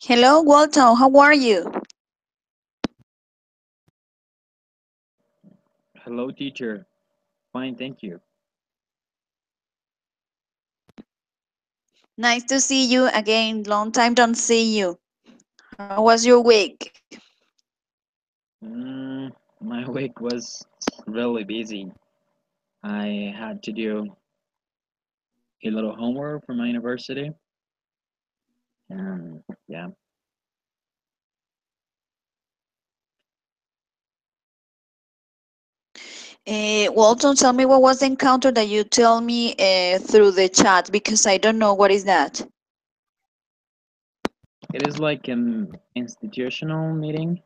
Hello, Walton. How are you? Hello, teacher. Fine, thank you. Nice to see you again. Long time don't see you. How was your week? My week was really busy. I had to do a little homework for my university, and yeah, Walton, tell me what was the encounter that you tell me through the chat because I don't know what is that. it is like an institutional meeting,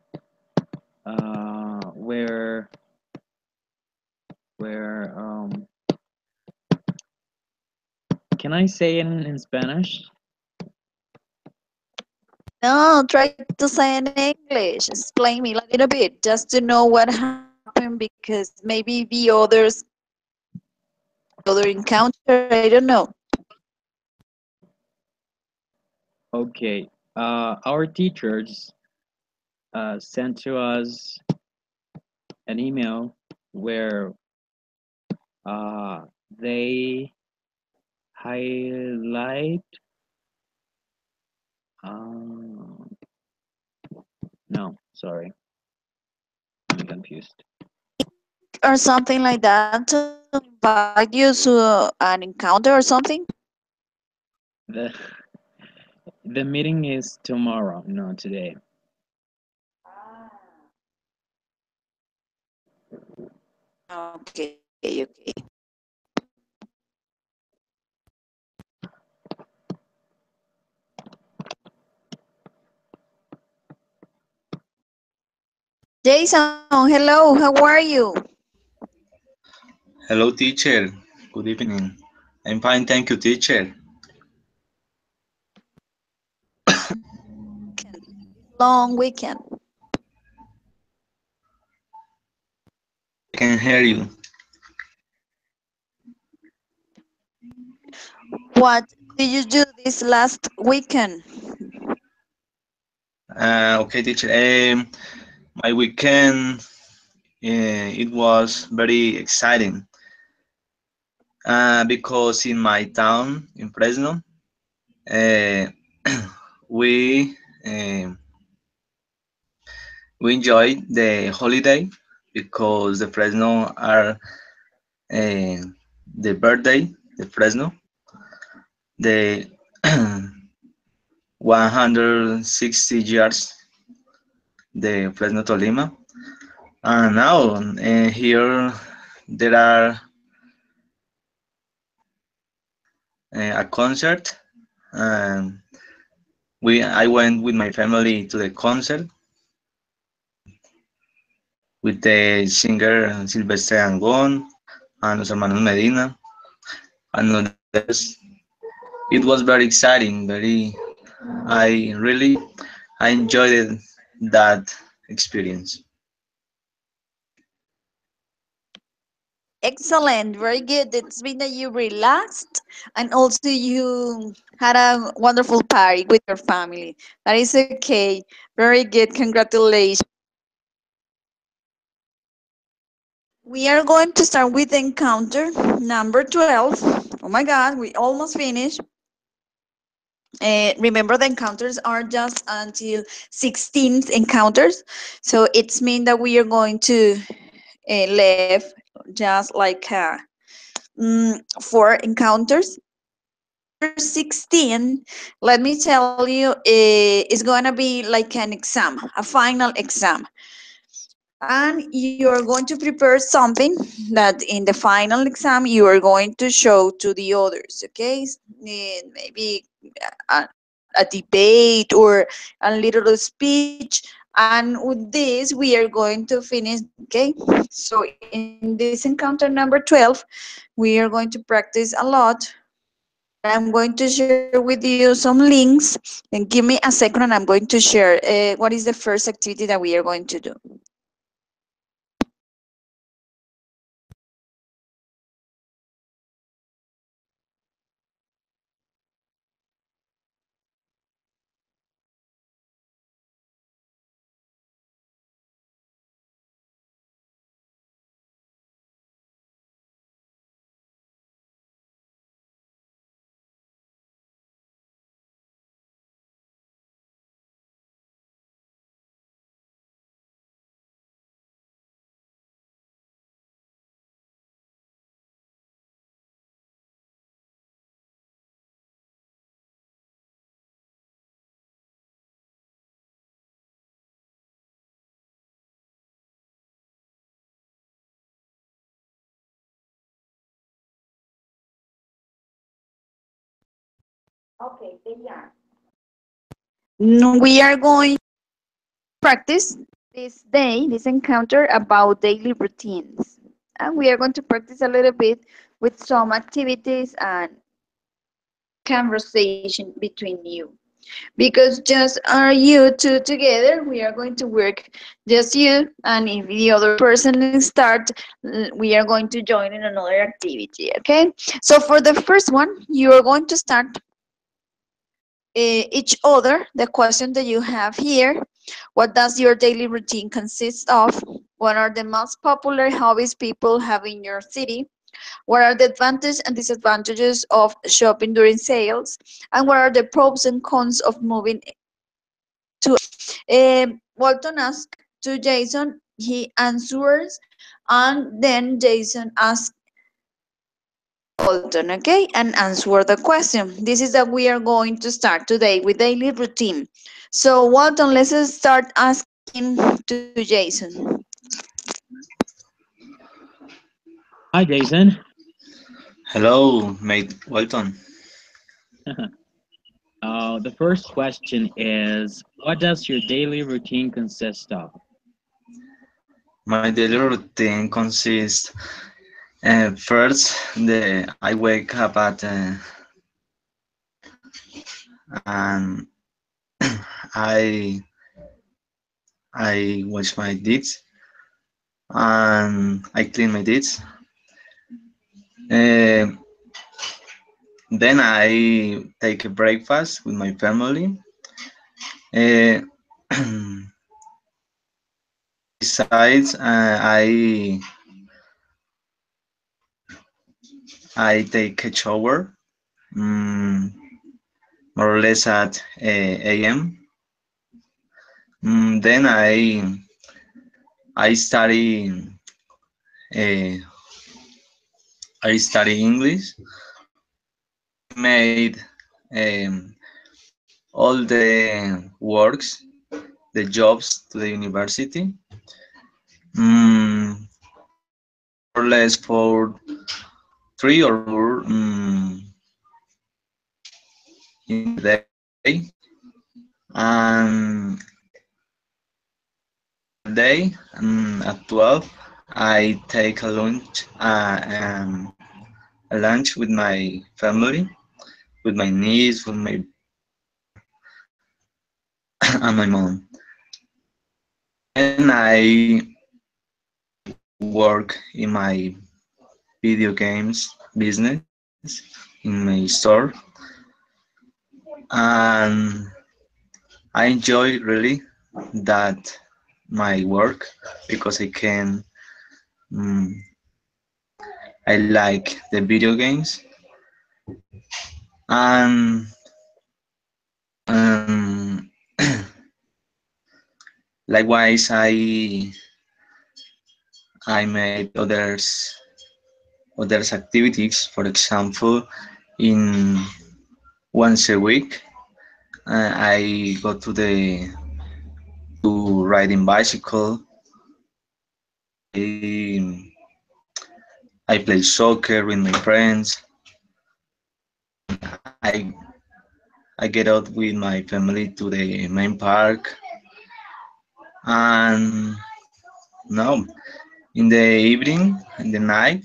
where where can I say it in Spanish? No, try to say in English. Explain me a little bit just to know what happened because maybe the others other encounter. I don't know. Okay. Our teachers sent to us an email where uh, they highlight. Uh, no, sorry, I'm confused. Or something like that to invite you to an encounter or something. the The meeting is tomorrow, not today. Okay, okay. Jason, hello. How are you? Hello, teacher. Good evening. I'm fine, thank you, teacher. Long weekend. I can hear you. What did you do this last weekend? Okay, teacher. My weekend, it was very exciting because in my town, in Fresno, uh, we uh, we enjoyed the holiday because the Fresno are uh, the birthday, the Fresno, the 160 years, the Fresno Tolima. And now here there are a concert. And we I went with my family to the concert with the singer Silvestre Angón and Los Hermanos Medina and others. It was very exciting. I enjoyed that experience. Excellent, very good. It's been that you relaxed and also you had a wonderful party with your family. That is okay. Very good. Congratulations. We are going to start with encounter number 12. Oh my God, we almost finished. Remember, the encounters are just until 16th encounters. So it's mean that we are going to leave just like 4 encounters. Number 16, let me tell you, is going to be like an exam, a final exam. And you're going to prepare something that in the final exam you are going to show to the others, okay? Maybe a debate or a little speech. And with this, we are going to finish, okay? So in this encounter number 12, we are going to practice a lot. And I'm going to share with you some links. And give me a second and I'm going to share what is the first activity that we are going to do. Okay, they are. We are going to practice this day, this encounter about daily routines. And we are going to practice a little bit with some activities and conversation between you. Because just are you two together, we are going to work just you, and if the other person start, we are going to join in another activity. Okay, so for the first one, you are going to start each other the question that you have here. What does your daily routine consist of? What are the most popular hobbies people have in your city? What are the advantages and disadvantages of shopping during sales? And what are the pros and cons of moving to? Walton asked to Jason, he answers, and then Jason asks Walton, okay, and answer the question. This is that we are going to start today with daily routine. So Walton, let's start asking to Jason. Hi, Jason. Hello, mate Walton. The first question is, what does your daily routine consist of? My daily routine consists first I wake up at and I I wash my teeth and I clean my teeth. Uh, then I take a breakfast with my family. Uh, besides, I take a shower, more or less at a.m. Then I study uh, I study English. I made all the works, the jobs to the university. Mm, more or less for 3 or 4 in the day. And day at 12, I take a lunch with my family, with my niece, with my and my mom. And I work in my video games business in my store, and I enjoy really that my work because mm, I like the video games, and um, likewise I made others activities. For example, in once a week I go to riding bicycle. I, I play soccer with my friends. I I get out with my family to the main park, and no, in the evening, in the night,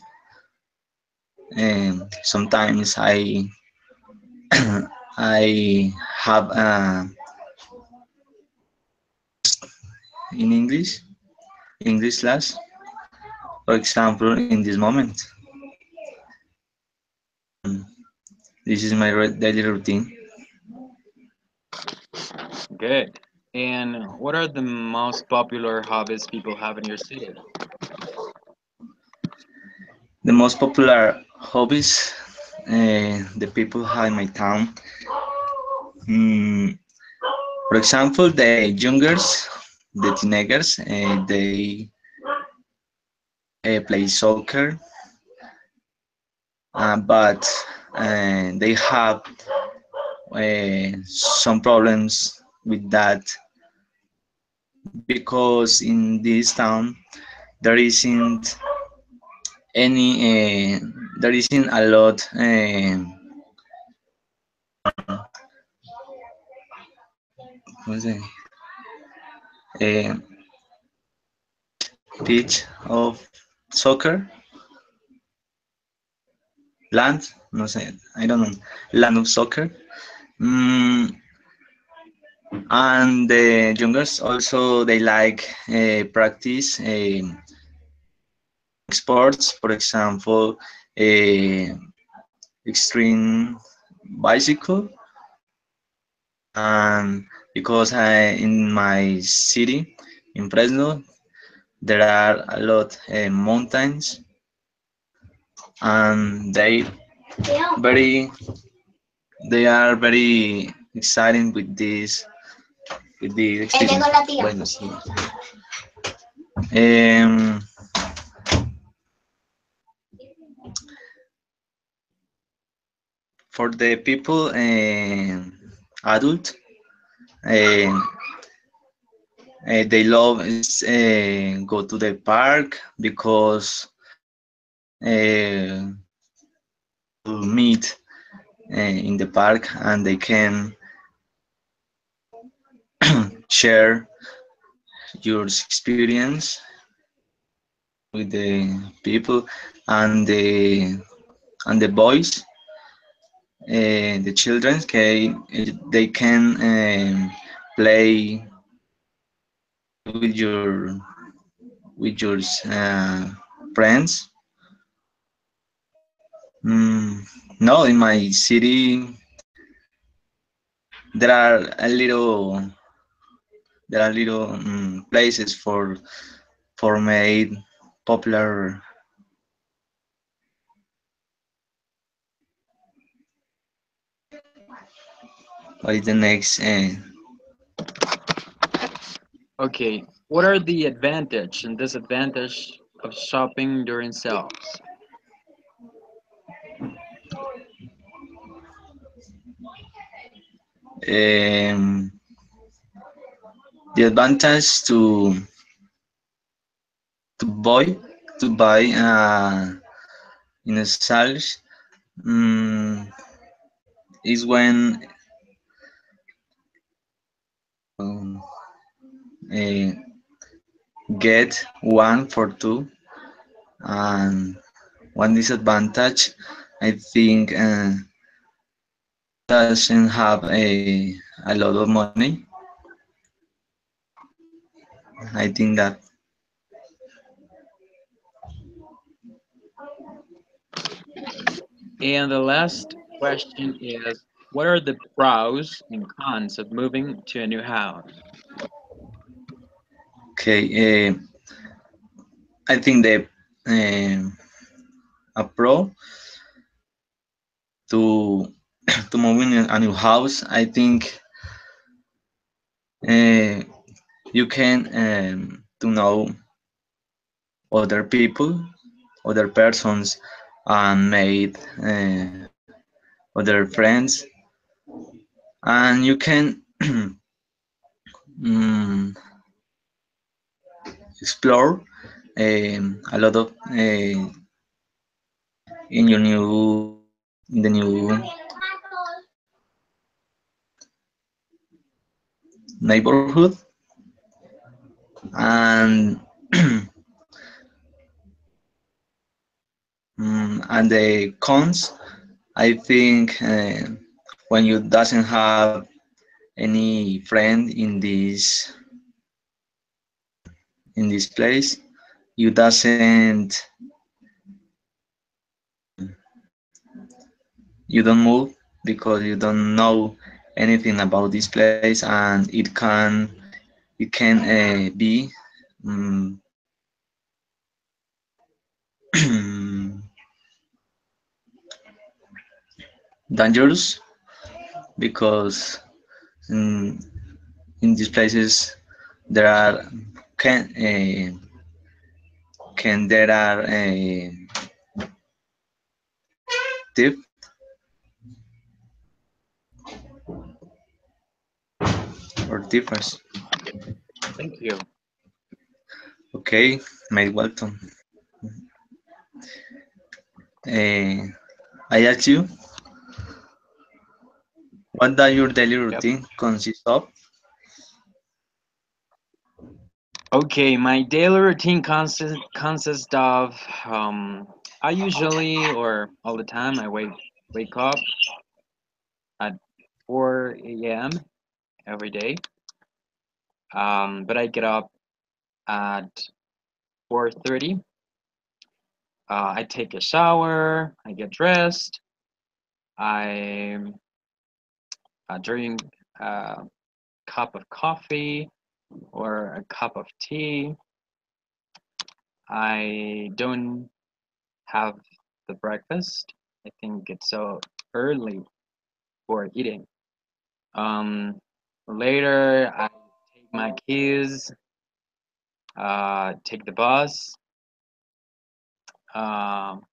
and sometimes I have in English class. For example, in this moment, this is my daily routine. Good. And what are the most popular hobbies people have in your city? The most popular hobbies the people have in my town. Mm, for example, the youngers, the teenagers, they play soccer, but they have some problems with that because in this town there isn't there isn't a lot what's it? A pitch of soccer, land, no sé, I don't know, land of soccer. Mm, and the youngest also they like practice sports, for example, extreme bicycle. And because in my city, in Fresno, there are a lot mountains, and very they are very exciting with the experience. Bueno, sí. Um, for the people adult, uh, they love go to the park because to meet in the park and they can share your experience with the people and the boys, the children, they can play with your friends. Mm, no, in my city there are a little places for made popular. What is the next? Okay, what are the advantage and disadvantage of shopping during sales? Um, the advantage to buy in a sales um, is when um, uh, get one for two, and one disadvantage I think doesn't have a lot of money. I think that And the last question is, what are the pros and cons of moving to a new house? okay. I think the um a pro to to move in a new house. I think uh, you can to know other people, other persons, and made other friends, and you can mm, explore a lot of in your new in the new neighborhood. And and the cons, I think when you doesn't have any friend in this place, you doesn't you don't move because you don't know anything about this place, and it can be um, dangerous because in, in these places there are can there are thief or thiefers. Thank you. Okay, mate, welcome. I ask you, what does your daily Yep. routine consist of? Okay, my daily routine consists of I usually or all the time I wake up at 4 a.m. every day. But I get up at 4:30. I take a shower. I get dressed. I drink a cup of coffee or a cup of tea. I don't have the breakfast. I think it's so early for eating. Um, Later, I take my keys, take the bus. Um,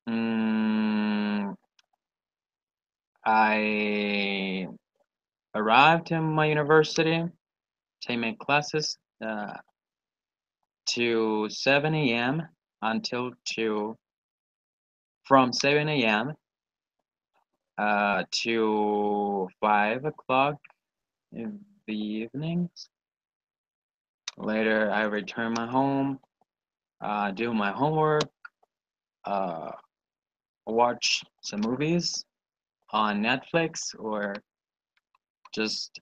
mm, I arrived in my university, take my classes to 7 a.m. until to from 7 a.m. To 5 o'clock in the evenings. Later, I return my home, do my homework, uh, watch some movies on Netflix, or just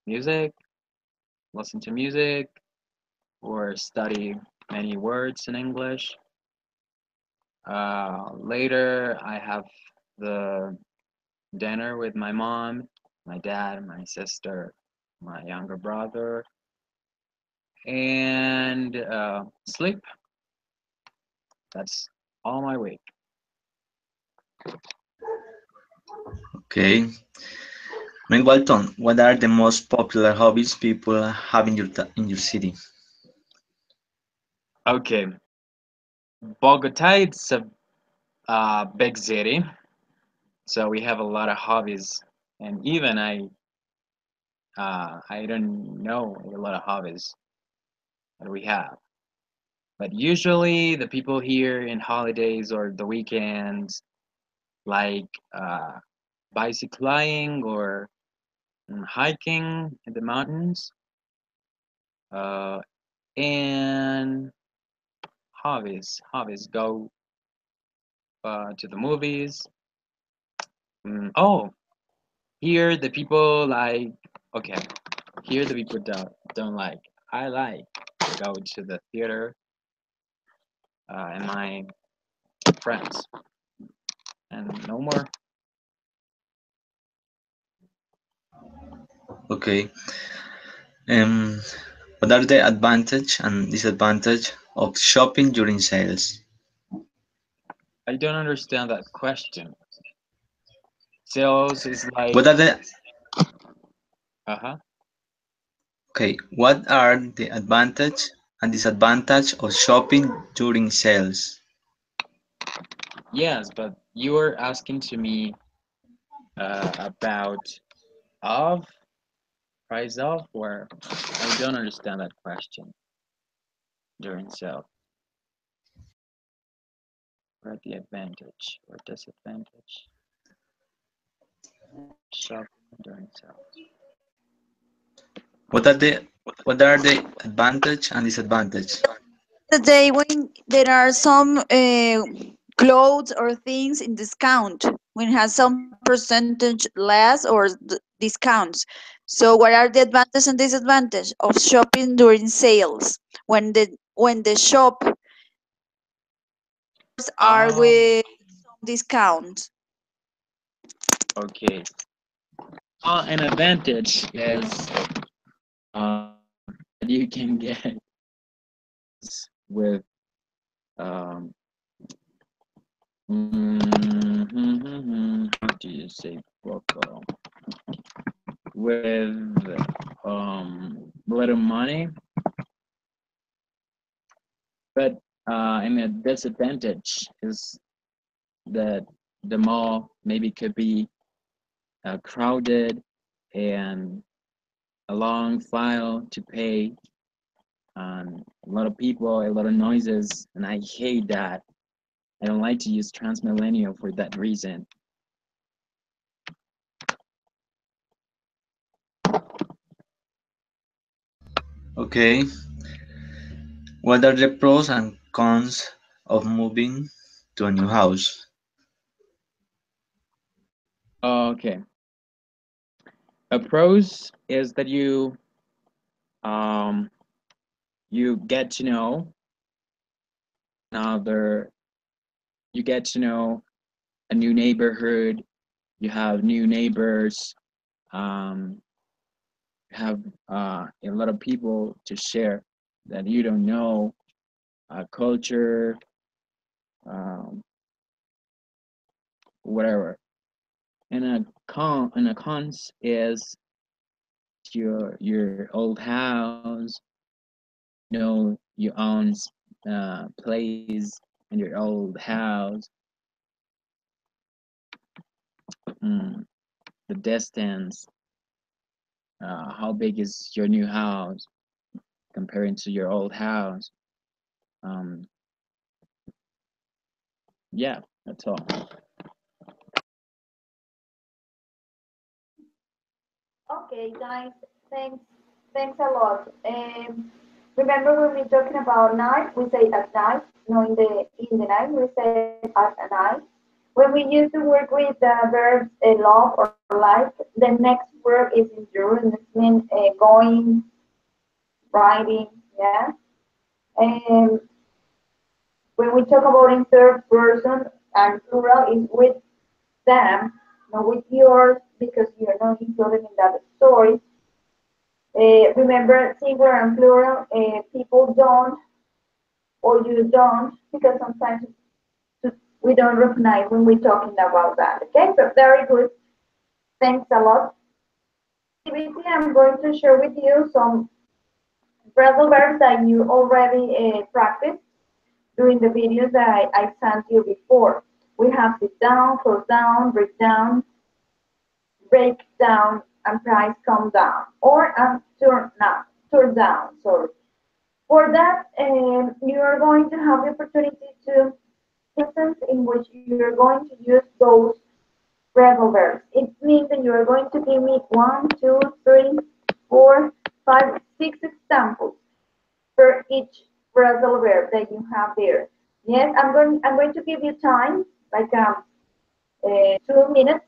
music, listen to music, or study many words in English. Later, I have the dinner with my mom, my dad, my sister, my younger brother, and sleep. That's all my week. Okay. Meg Walton, what are the most popular hobbies people have in your city? Okay, Bogota, it's a big city, so we have a lot of hobbies, and even I don't know a lot of hobbies that we have. But usually, the people here in holidays or the weekends, like bicycling or hiking in the mountains, uh, and hobbies go to the movies. Oh, here the people like, okay, here the people don't like. I like to go to the theater and my friends, and no more. Okay. Um, what are the advantage and disadvantage of shopping during sales? I don't understand that question. Sales is like, What are the uh-huh. what are the advantage and disadvantage of shopping during sales? Yes, but you were asking to me about of price of, or I don't understand that question during sale. What the advantage or disadvantage shopping during sale? What are the what are the advantage and disadvantage? The day when there are some clothes or things in discount, when it has some percentage less or discounts. So what are the advantages and disadvantages of shopping during sales? When the shop are Oh, with some discount. okay. An advantage is that you can get with um, how do you say poco? With little money, but and a disadvantage is that the mall maybe could be crowded and a long file to pay, a lot of people, a lot of noises, and I hate that. I don't like to use Transmillennial for that reason. Okay. What are the pros and cons of moving to a new house? Okay. A pros is that um you get to know another you get to know a new neighborhood, you have new neighbors, um, you have a lot of people to share that you don't know, culture, um, whatever. And a cons is your old house, know you own place in your old house, mm, the distance, how big is your new house comparing to your old house. Um, yeah, that's all. Okay, guys, thanks, thanks a lot. Remember when we're talking about night, we say at night, no, in the night, we say at night. When we use to work with the verbs love or like, the next verb is endure, and this means going, riding, yeah. And when we talk about in third person and plural is with them, not with yours, because you're not included in that story. Remember, singular and plural, people don't or you don't, because sometimes we don't recognize when we're talking about that. Okay, so very good. Thanks a lot. Activity, I'm going to share with you some phrasal verbs that you already practiced during the videos that I sent you before. We have sit down, close down, break down, and price come down, or turn down, sorry. For that, you are going to have the opportunity to sentence in which you're going to use those phrasal verbs. It means that you are going to give me one, two, three, four, five, six examples for each phrasal verb that you have there. Yes, I'm going to give you time, like 2 minutes,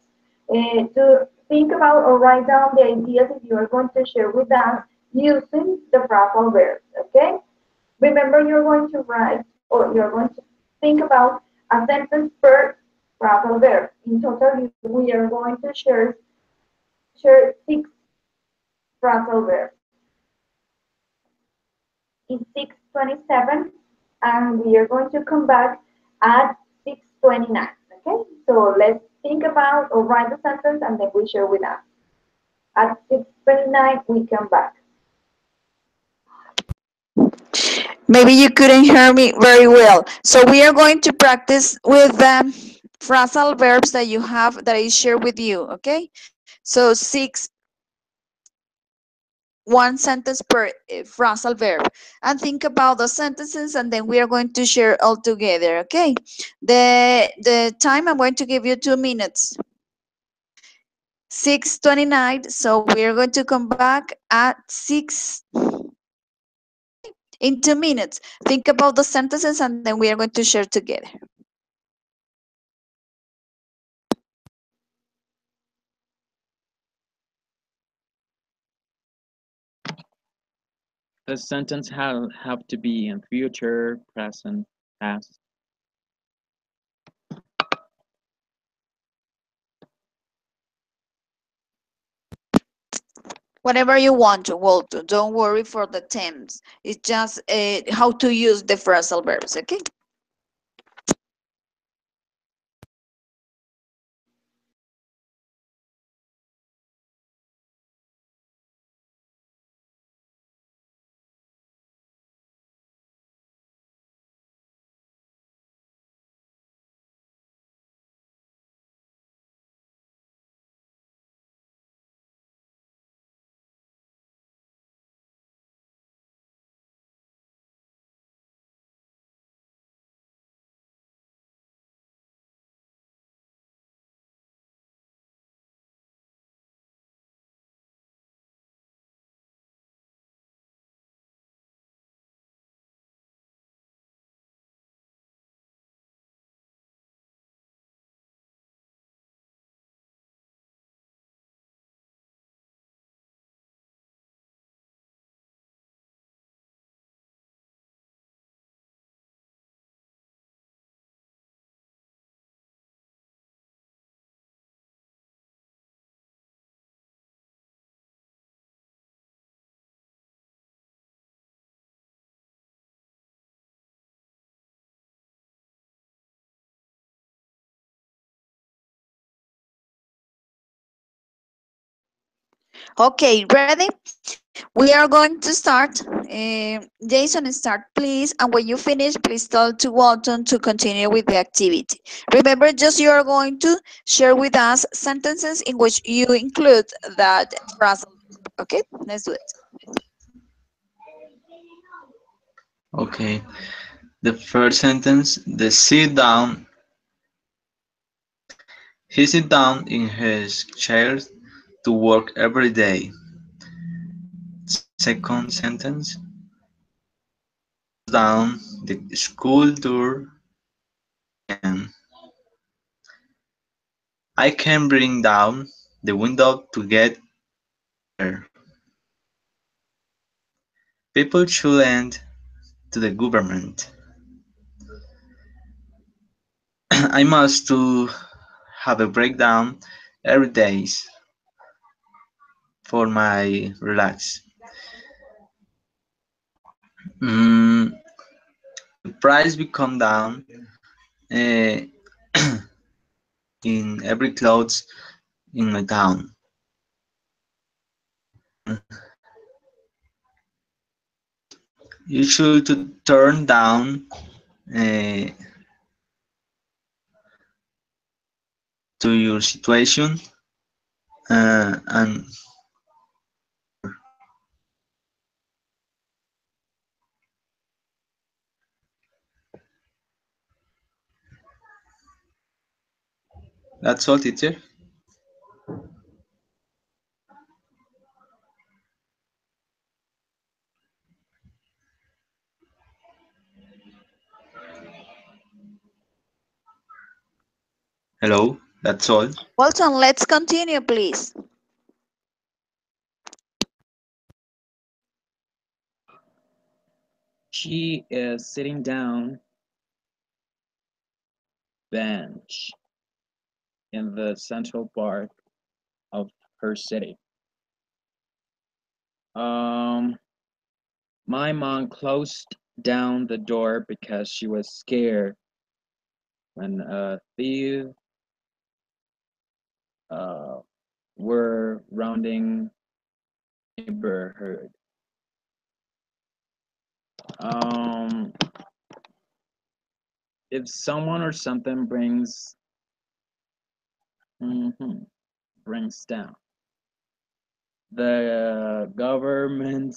to think about or write down the ideas that you are going to share with us using the phrasal verbs. Okay. Remember, you're going to write or you're going to think about a sentence per phrasal verb. In total, we are going to share six phrasal verbs. It's 6:27, and we are going to come back at 6:29. Okay, so let's think about or write the sentence, and then we share with us. At 6:29, we come back. Maybe you couldn't hear me very well. So we are going to practice with the phrasal verbs that you have that I share with you, okay? So one sentence per phrasal verb, and think about the sentences, and then we are going to share all together, okay? The time, I'm going to give you 2 minutes. 6:29, so we are going to come back at 6 in 2 minutes. Think about the sentences, and then we are going to share together. The sentence have to be in future, present, past. Whatever you want to, Walter. Don't worry for the tense. It's just how to use the phrasal verbs, okay? Okay, ready? We are going to start. Jason, start please. And when you finish, please tell to Walton to continue with the activity. Remember, just you are going to share with us sentences in which you include that phrasal verb. Okay, let's do it. Okay. The first sentence, the sit down. He sit down in his chair to work every day. Second sentence, down the school door and I can bring down the window to get air. People should lend to the government. I must to have a breakdown every day for my relax. Mm, the price will come down uh, in every clothes in my town. You should to turn down uh, to your situation and that's all, teacher. Hello, that's all. Walton, let's continue, please. She is sitting down bench in the central park of her city. Um, my mom closed down the door because she was scared when a thief uh, were rounding neighborhood. Um, if someone or something mhm, brings down the government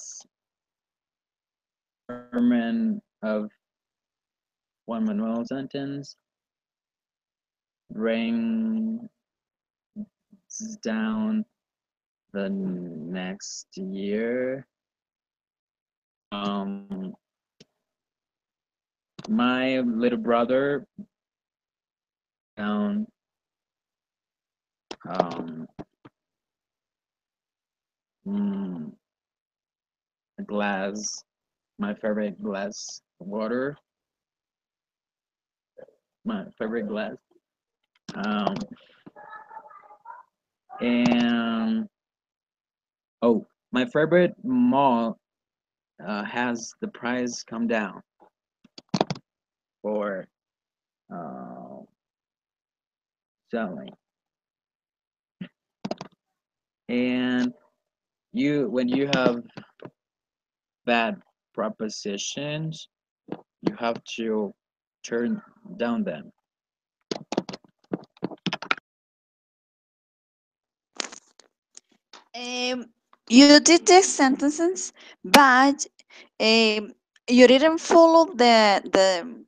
of Juan Manuel sentence brings down the next year. Um, my little brother found um, mm, a glass, my favorite glass of water, my favorite glass. Um, and oh, my favorite mall has the price come down for uh, selling. And when you have bad propositions, you have to turn down them. Um, you did the sentences, but you didn't follow the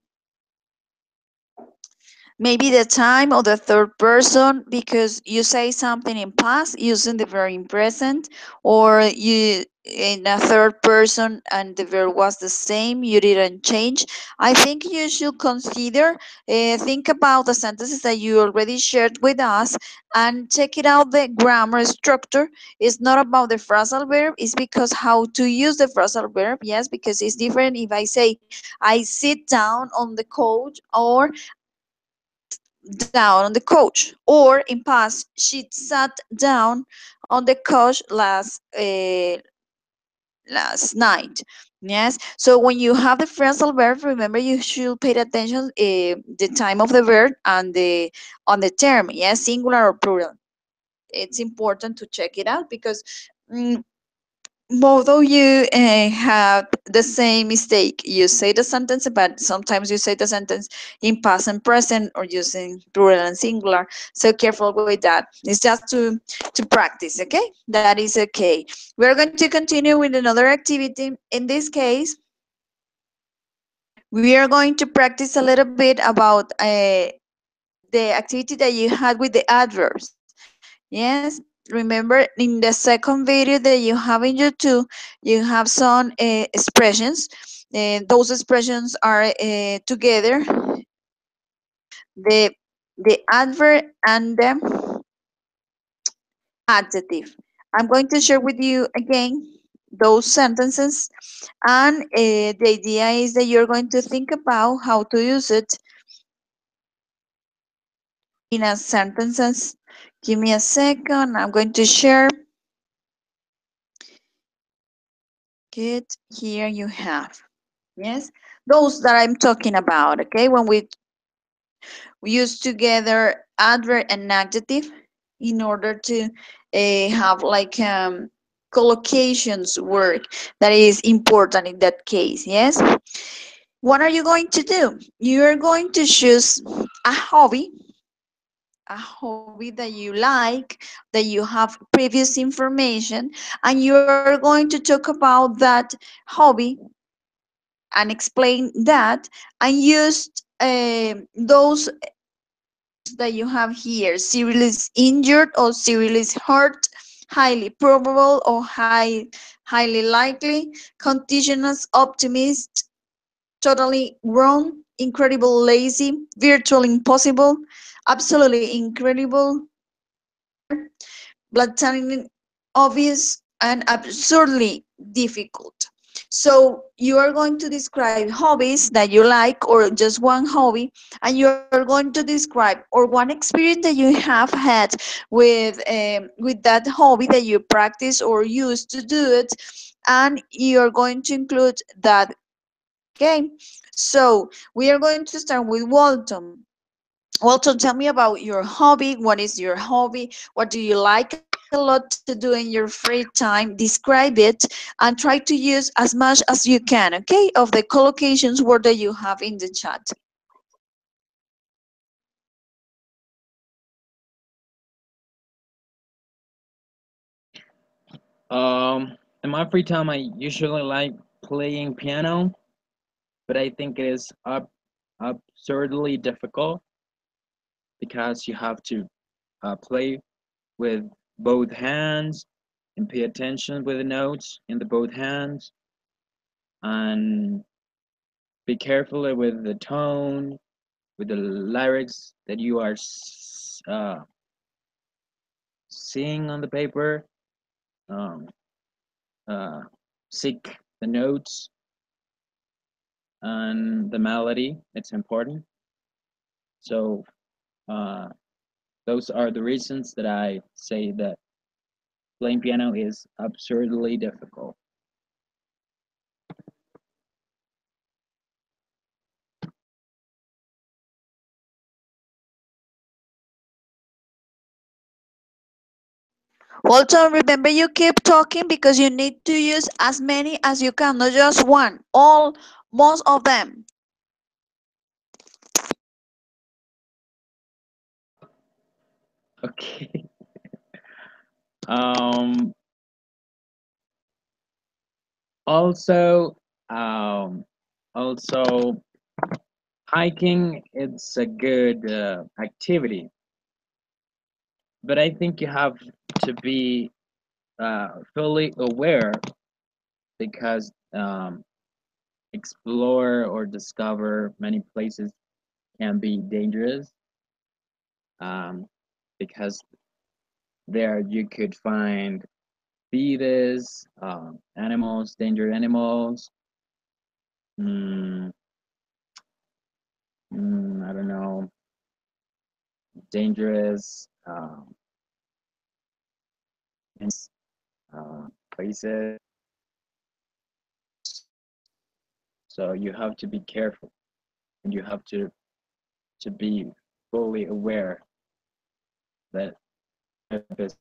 maybe the time of the third person because you say something in past using the verb in present, or you in a third person and the verb was the same, you didn't change. I think you should consider, think about the sentences that you already shared with us and check it out. The grammar structure is not about the phrasal verb, it's because how to use the phrasal verb. Yes, because it's different if I say I sit down on the couch, or down on the couch, or in past she sat down on the couch last night. Yes, so when you have the phrasal verb, remember you should pay attention the time of the verb and the on the term. Yes, singular or plural. It's important to check it out because mm, both of you have the same mistake. You say the sentence, but sometimes you say the sentence in past and present or using plural and singular. So careful with that. It's just to practice, okay? That is okay. We're going to continue with another activity. In this case, we are going to practice a little bit about the activity that you had with the adverbs. Yes, remember in the second video that you have in YouTube, you have some expressions. Those expressions are together, the adverb and the adjective. I'm going to share with you again those sentences, and the idea is that you're going to think about how to use it in a sentences. Give me a second. I'm going to share. Good. Here you have. Yes, those that I'm talking about. Okay, when we use together adverb and adjective in order to have like collocations work that is important in that case. Yes. What are you going to do? You're going to choose a hobby that you like, that you have previous information, and you're going to talk about that hobby and explain that, and use those that you have here: seriously injured or seriously hurt, highly probable or highly likely, conditionals, optimist, totally wrong, incredible lazy, virtually impossible, absolutely incredible, blatantly obvious, and absurdly difficult. So you are going to describe hobbies that you like or just one hobby, and you are going to describe or one experience that you have had with that hobby that you practice or use to do it, and you are going to include that. Okay, so we are going to start with Walton. Walton, tell me about your hobby. What is your hobby? What do you like a lot to do in your free time? Describe it and try to use as much as you can, okay, of the collocations word that you have in the chat. In my free time, I usually like playing piano, but I think it is absurdly difficult because you have to play with both hands and pay attention with the notes in the both hands and be careful with the tone, with the lyrics that you are seeing on the paper. Um, uh, Seek the notes and the melody. It's important. So uh, those are the reasons that I say that playing piano is absurdly difficult. Walton, remember you keep talking because you need to use as many as you can, not just one, all, most of them. Okay. Um, also, um, also hiking. It's a good activity, but I think you have to be fully aware because explore or discover many places can be dangerous um, because there you could find thieves, animals, dangerous animals. Mm, I don't know, dangerous places. So you have to be careful and you have to be fully aware that is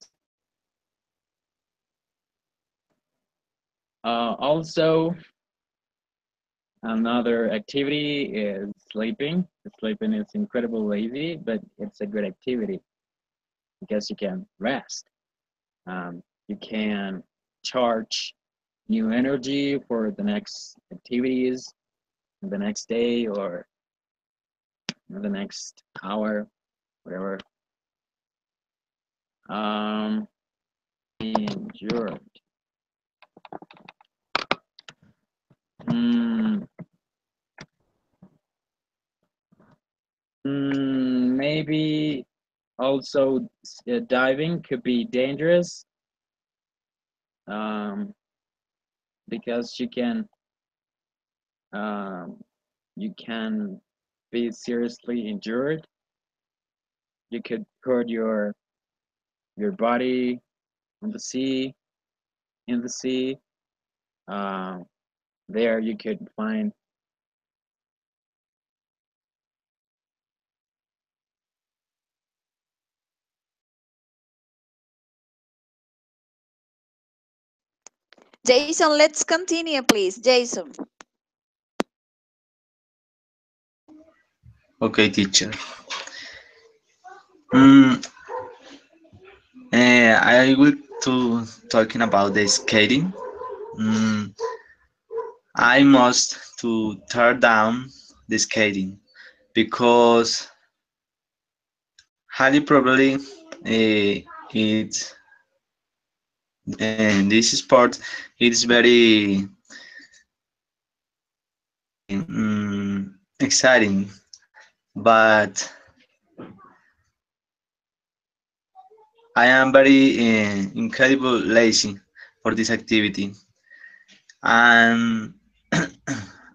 Also, another activity is sleeping. Sleeping is incredibly lazy, but it's a good activity because you can rest. You can charge new energy for the next activities, the next day, or the next hour, whatever. Endured. Mm, maybe also diving could be dangerous, um, because um, you can be seriously injured. You could hurt your body on the sea, in the sea. Um, there you could find. Jason, let's continue, please. Jason. Okay, teacher. Mm, I will to talking about the skating. Mm, I must to tear down the skating because highly probably it and this sport is very exciting, but I am very incredible lazy for this activity, and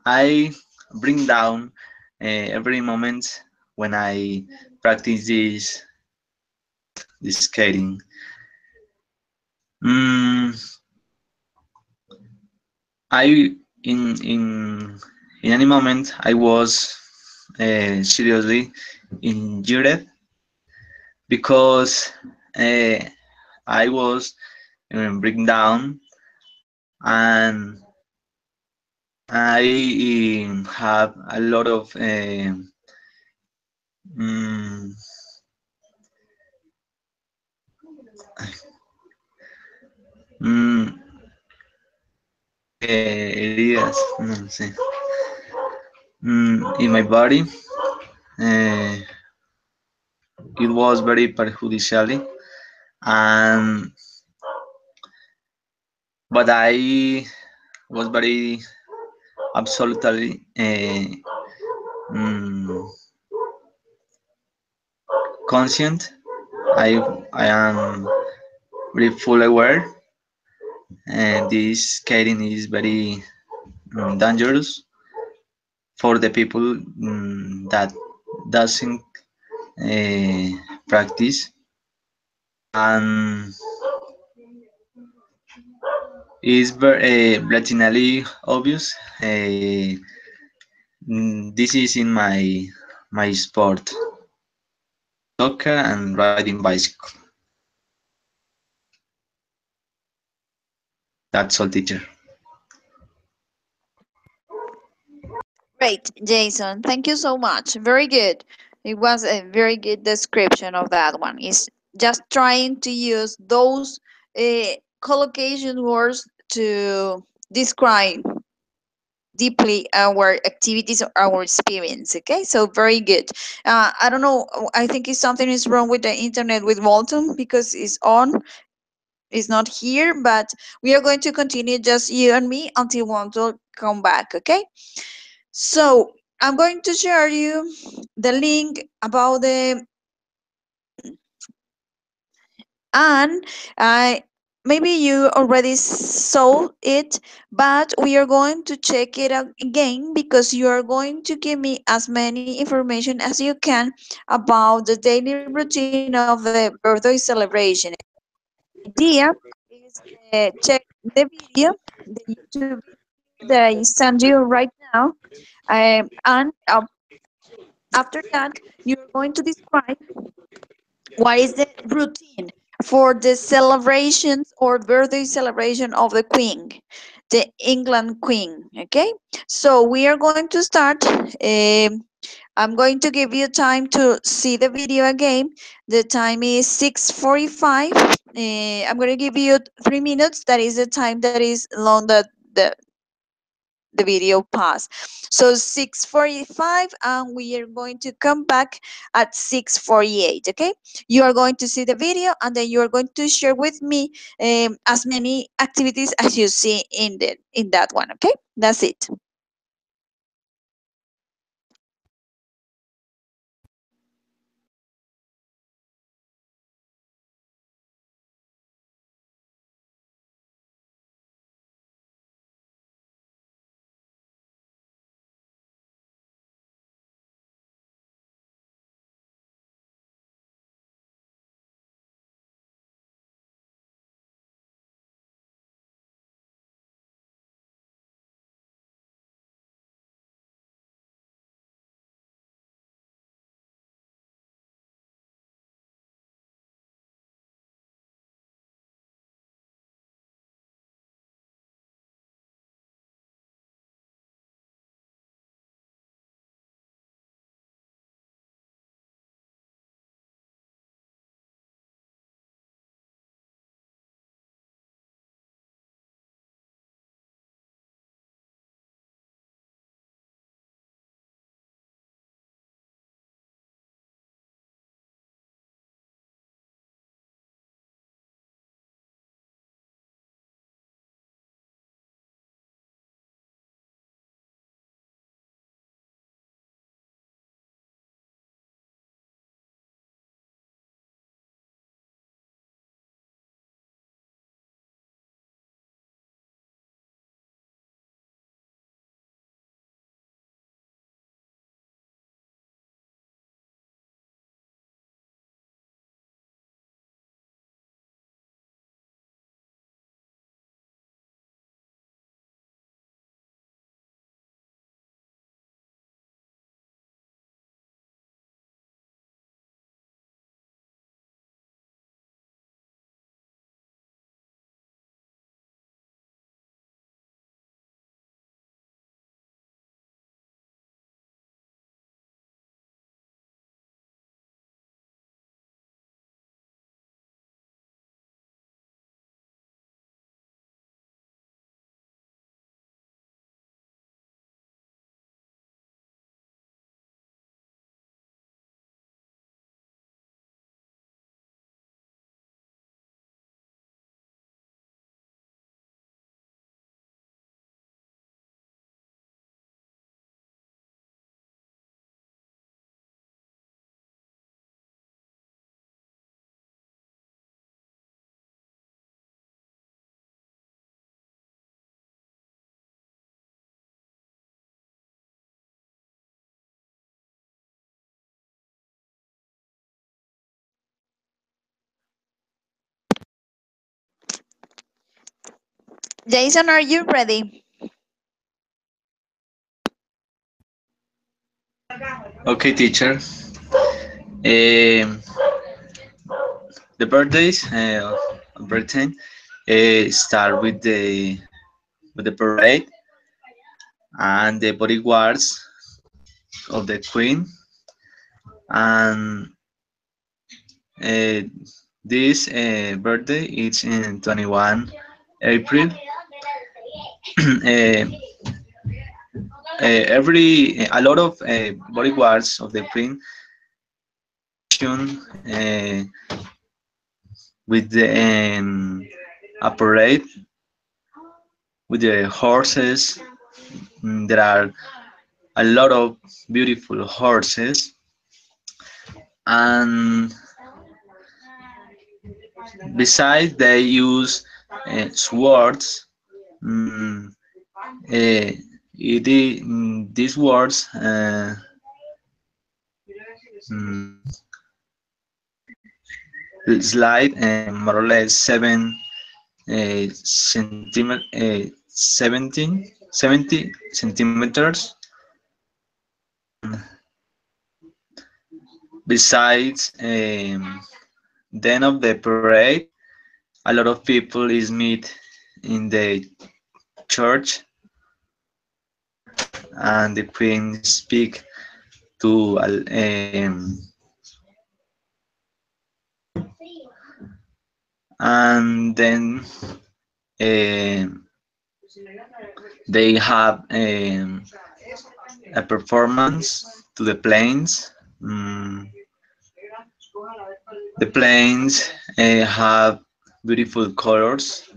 I bring down every moment when I practice this skating. Mm, I in any moment I was seriously injured because uh, I was breaking down and I have a lot of mm, mm, heridas, no sé, in my body. Uh, it was very perjudicial, and but I was very absolutely mm, conscient. I am very full aware, and this skating is very dangerous for the people that doesn't practice, and is very blatantly obvious. This is in my sport, soccer and riding bicycle. That's all, teacher. Great, Jason. Thank you so much. Very good. It was a very good description of that one. It's just trying to use those collocation words to describe deeply our activities or our experience. Okay, so very good. I don't know. I think if something is wrong with the internet with Walton because it's on, it's not here, but we are going to continue just you and me until Walton come back. Okay. So I'm going to share you the link about the and I maybe you already saw it, but we are going to check it out again because you are going to give me as many information as you can about the daily routine of the birthday celebration. The idea is check the video, the YouTube video that I send you right now, and after that, you're going to describe what is the routine for the celebrations or birthday celebration of the Queen, the England Queen. Okay, so we are going to start. I'm going to give you time to see the video again. The time is 6:45. I'm going to give you 3 minutes. That is the time that is long that the video pause. So 6:45, and we are going to come back at 6:48. Okay, you are going to see the video, and then you are going to share with me as many activities as you see in that one. Okay, that's it. Jason, are you ready? Okay, teacher. Um, the birthdays of Britain start with the parade and the bodyguards of the Queen, and uh, this birthday is in 21 April. uh, every a lot of bodyguards of the Queen uh, with the a parade with the horses. There are a lot of beautiful horses, and besides they use swords. Mm, these words mm, slide more or less 70 centimeters. Besides, then of the parade, a lot of people is meet in the church, and the queen speak to and then um they have a performance to the planes. Mm, the planes have beautiful colors.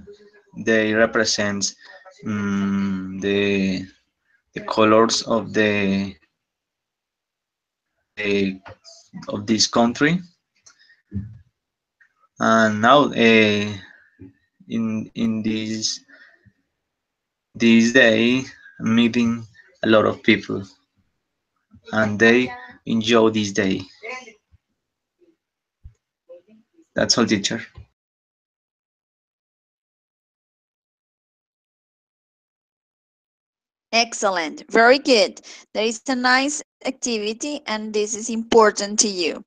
They represent the colors the of this country. And now in this day, meeting a lot of people, and they enjoy this day. That's all, teacher. Excellent. Very good. That is a nice activity and this is important to you.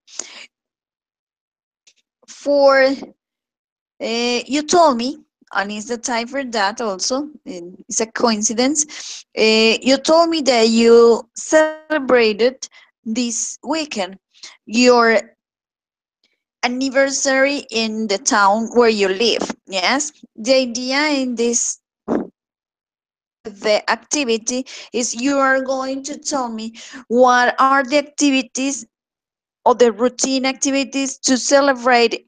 For you told me, and it's the time for that also, and it's a coincidence. You told me that you celebrated this weekend your anniversary in the town where you live. Yes, the idea in this the activity is you are going to tell me what are the activities or the routine activities to celebrate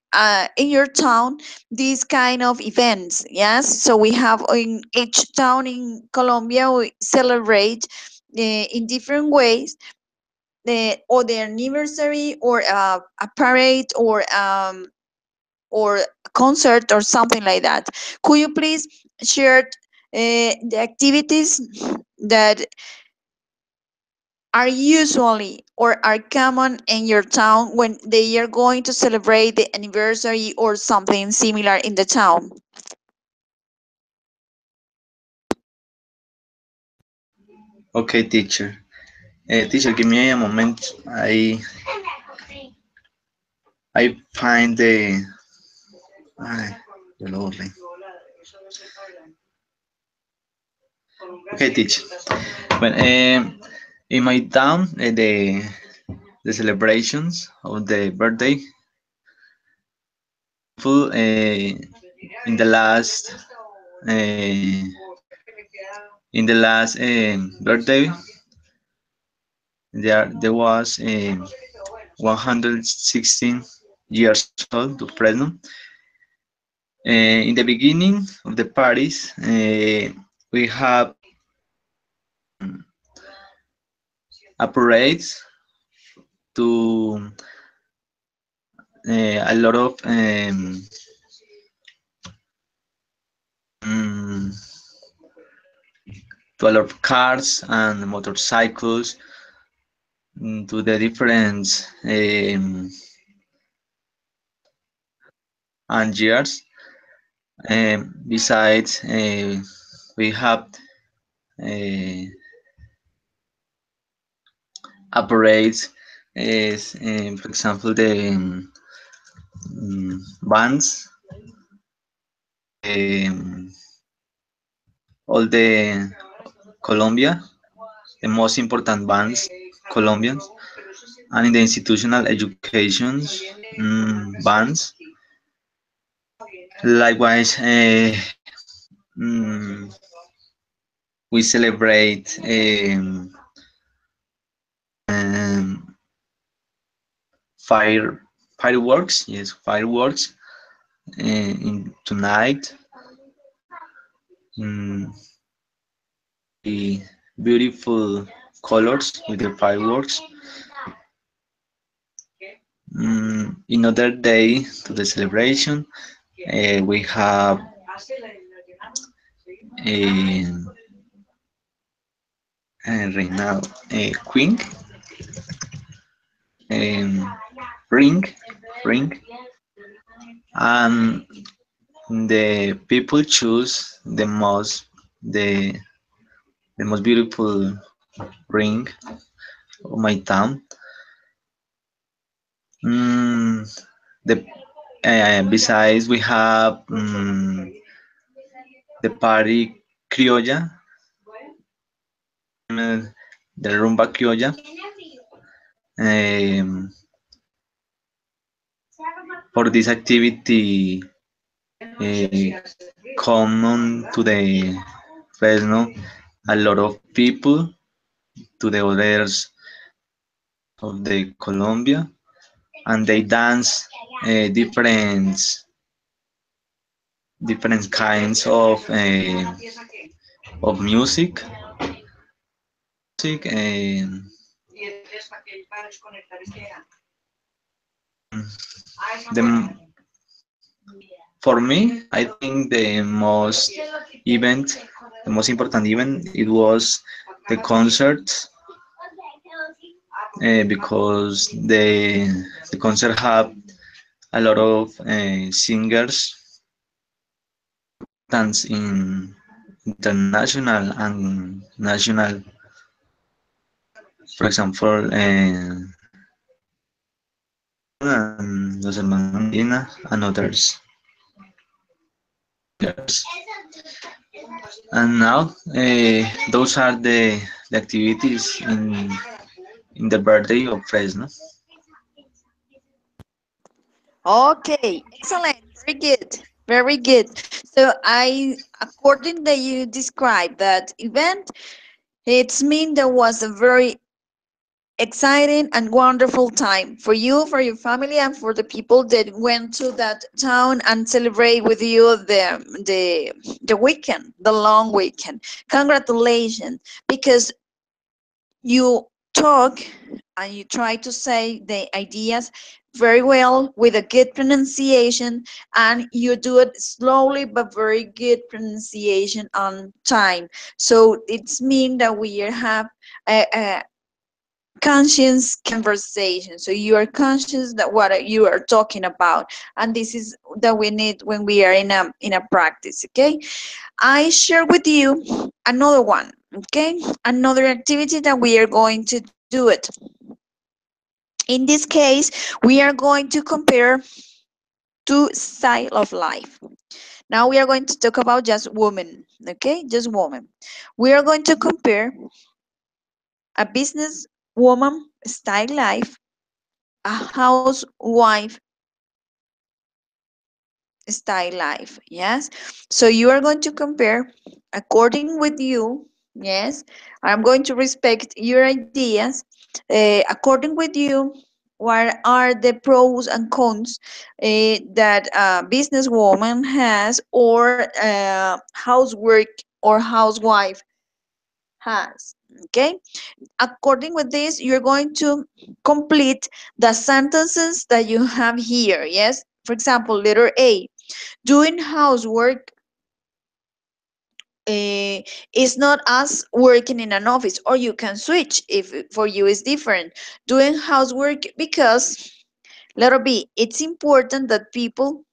in your town these kind of events. Yes, so we have in each town in Colombia we celebrate in different ways or the anniversary or a parade or a concert or something like that. Could you please share the activities that are usually or are common in your town when they are going to celebrate the anniversary or something similar in the town? Okay, teacher. Teacher, give me a moment. I find the. Ay, yo lo borré. Okay, teacher. Well, in my town, the celebrations of the birthday, full in the last uh, birthday, there was 116 years old to Fresno. In the beginning of the parties, we have a parade to a lot of mm, to a lot of cars and motorcycles, to the different and years. Besides, we have uh, a parade, is, for example, the bands, um, all the Colombia, the most important bands, Colombians, and in the institutional educations bands. Likewise, mm, we celebrate um, fire fireworks. Yes, fireworks in tonight. Mm, the beautiful colors with the fireworks. Another day to the celebration, we have a, right now a queen, um, ring, ring, and the people choose the the most beautiful ring of my town. Mm, the Besides, we have the party criolla, the rumba criolla. Um, for this activity, common to the Fresno, a lot of people to the others of the Colombia, and they dance different kinds of music and the for me, I think the most important event, it was the concert because the concert had a lot of singers dance in international and national. For example, and Los Hermanos Medina and others. And now, those are the activities in the birthday of Fresno. Okay, excellent. Very good. Very good. So according that you described that event, it's mean there was a very exciting and wonderful time for you, for your family, and for the people that went to that town and celebrate with you the weekend, the long weekend. Congratulations, because you talk and you try to say the ideas very well with a good pronunciation, and you do it slowly but very good pronunciation on time. So it's mean that we have a conscious conversation, so you are conscious that what you are talking about, and this is that we need when we are in a practice. Okay, I share with you another one. Okay, another activity that we are going to do it. In this case, we are going to compare two style of life. Now we are going to talk about just women. Okay, just women. We are going to compare a business woman style life, a housewife style life. Yes, so you are going to compare according with you. Yes, I'm going to respect your ideas. According with you, what are the pros and cons that a businesswoman has, or housework or housewife has? Okay, according with this, you're going to complete the sentences that you have here. Yes, for example, letter A, doing housework is not as working in an office, or you can switch if for you is different. Doing housework because, letter B, it's important that people,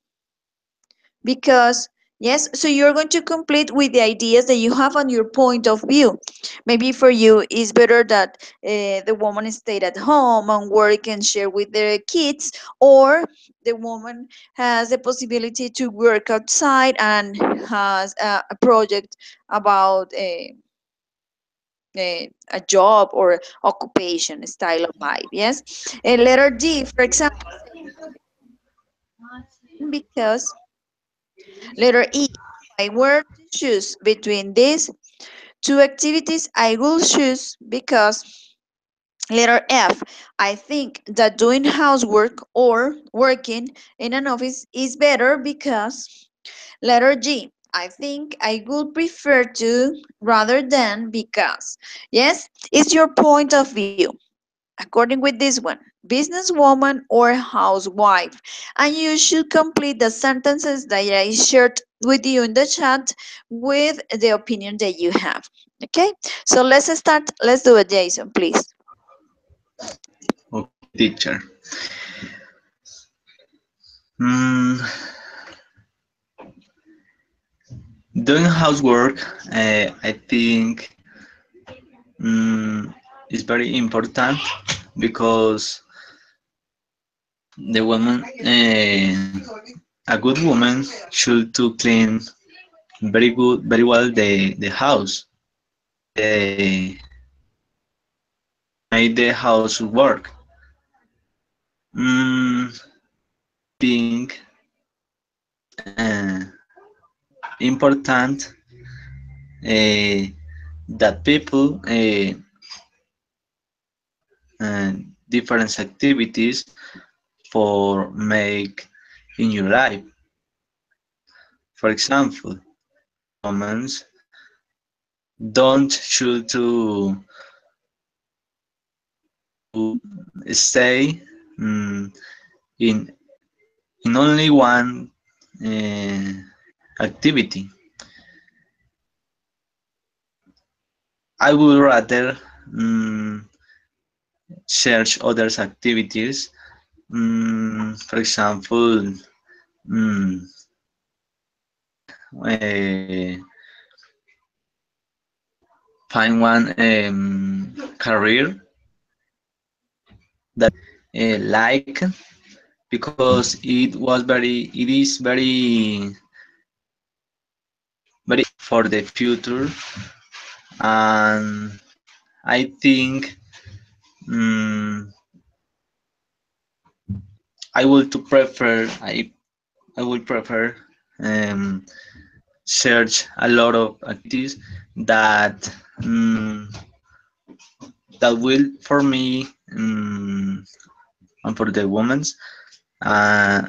because, yes, so you're going to complete with the ideas that you have on your point of view. Maybe for you it's better that the woman stayed at home and work and share with the kids, or the woman has the possibility to work outside and has a project about a job or occupation style of life. Yes, letter D, for example, because, letter E, if I were to choose between these two activities, I will choose because, letter F, I think that doing housework or working in an office is better because, letter G, I think I would prefer to rather than because. Yes, it's your point of view. According with this one, businesswoman or housewife. And you should complete the sentences that I shared with you in the chat with the opinion that you have. Okay, so let's start. Let's do it, Jason, please. Okay, teacher. Mm, doing housework, I think is very important because the woman, a good woman should to clean very well the house, uh, make the house work. Mm, think important uh, that people different activities for make in your life. For example, moments don't should to stay mm, in only one uh, activity. I would rather mm, search other activities. For example, mm, uh, find one career that like because it is very for the future, and I think mm, I would to prefer I would prefer um, search a lot of activities that that will for me and for the women's uh,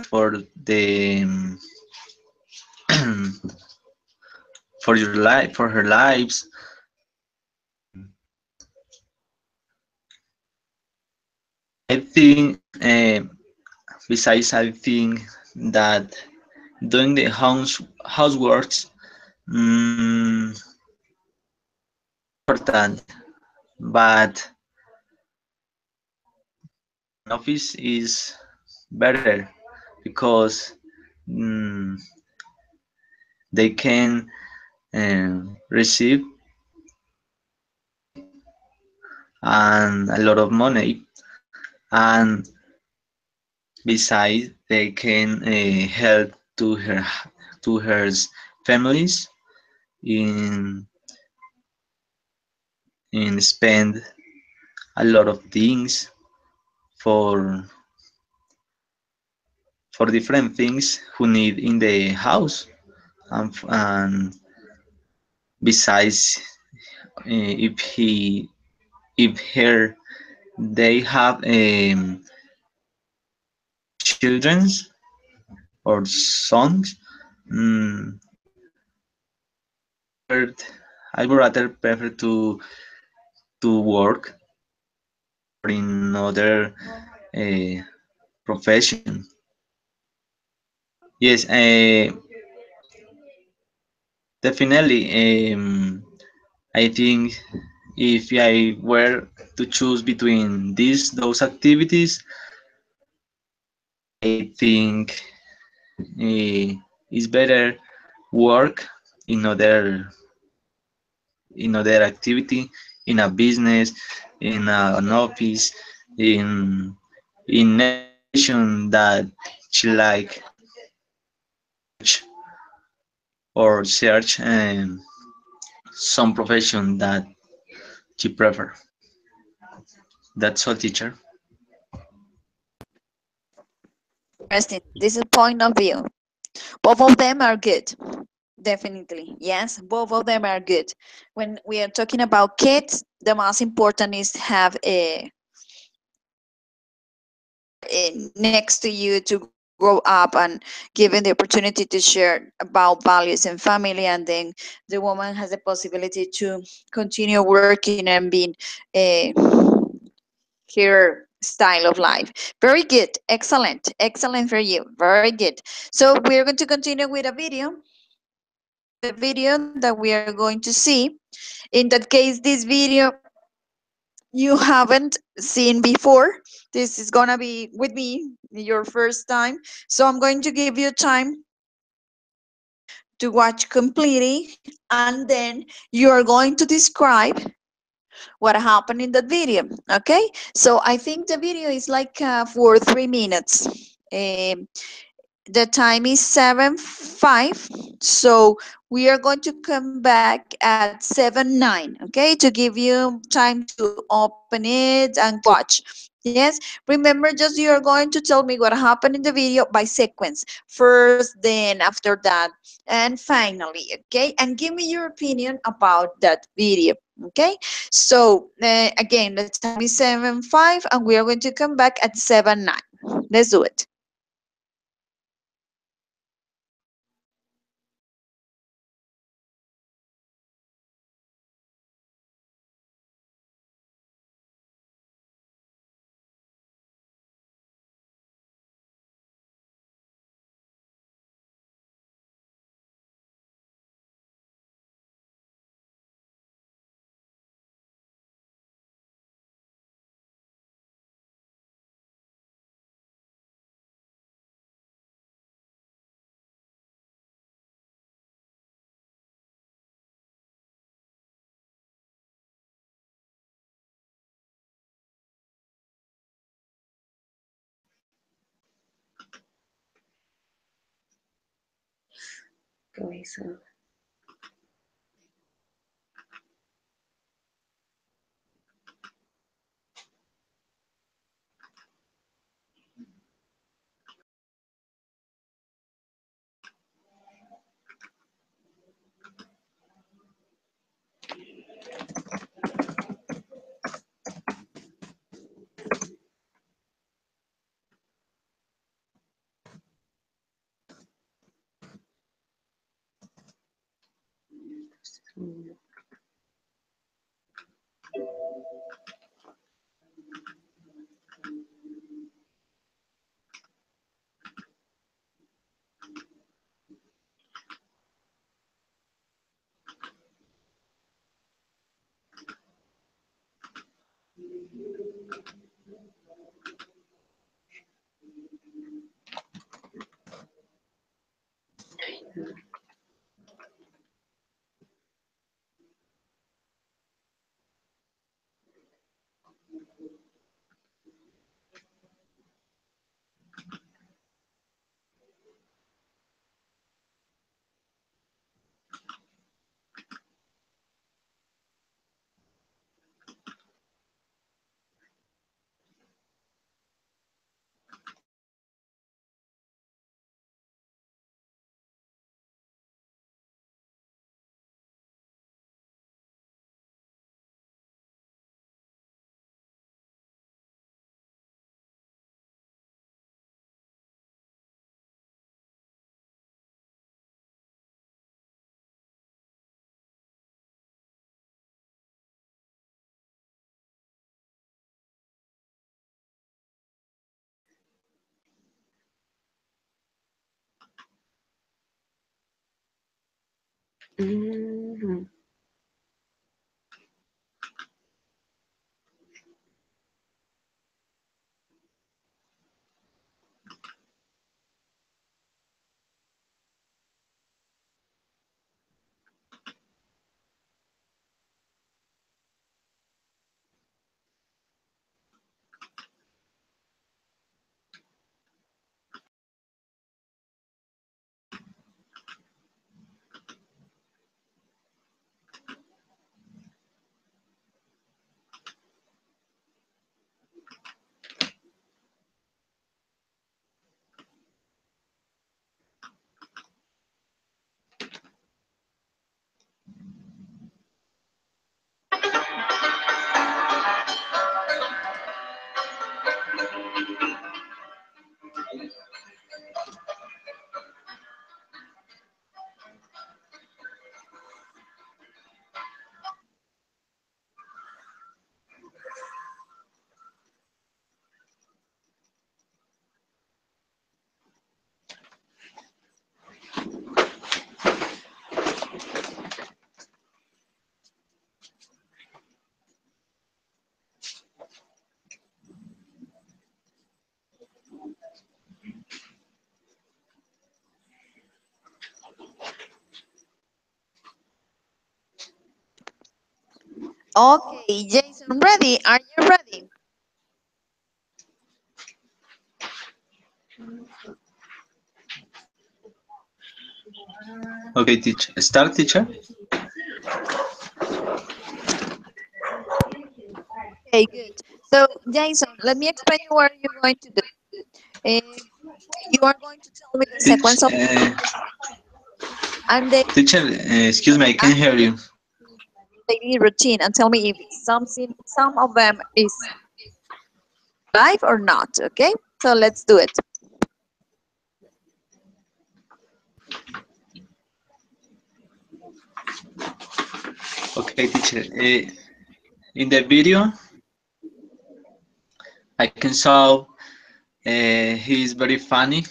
for the for your life for her lives. I think besides I think that doing the houseworks mm, important, but an office is better because mm, they can receive and a lot of money, and besides they can help to her families in spend a lot of things for different things who need in the house, and besides if he if her they have children's or sons. mm, but I would rather prefer to work in another uh, profession. Yes, definitely. I think if I were to choose between those activities, I think uh, it's better work in other activity, in a business, in an office, in any profession that she like or search some profession that she prefer. That's all, teacher. Interesting. This is point of view. Both of them are good. Definitely. Yes, both of them are good. When we are talking about kids, the most important is have next to you to grow up and given the opportunity to share about values and family, and then the woman has the possibility to continue working and being her style of life. Very good. Excellent. Excellent for you. Very good. So we're going to continue with a video. The video that we are going to see. In that case, this video you haven't seen before. This is gonna be with me your first time. So I'm going to give you time to watch completely, and then you are going to describe what happened in that video. Okay, so I think the video is like for 3 minutes. The time is 7:05, so we are going to come back at 7:09, okay, to give you time to open it and watch. Yes, remember, just you are going to tell me what happened in the video by sequence, first, then after that, and finally, okay, and give me your opinion about that video. Okay, so again, the time is 7:05, and we are going to come back at 7:09. Let's do it. Okay, so mhm. Okay, Jason, ready? Are you ready? Okay, teacher. Start, teacher. Okay, good. So, Jason, let me explain you what you're going to do. You are going to tell me the Teach, sequence of and the teacher, excuse me, I can hear you. daily routine and tell me if some of them is live or not. Okay, so let's do it. Okay, teacher. In the video, I can saw he's very funny,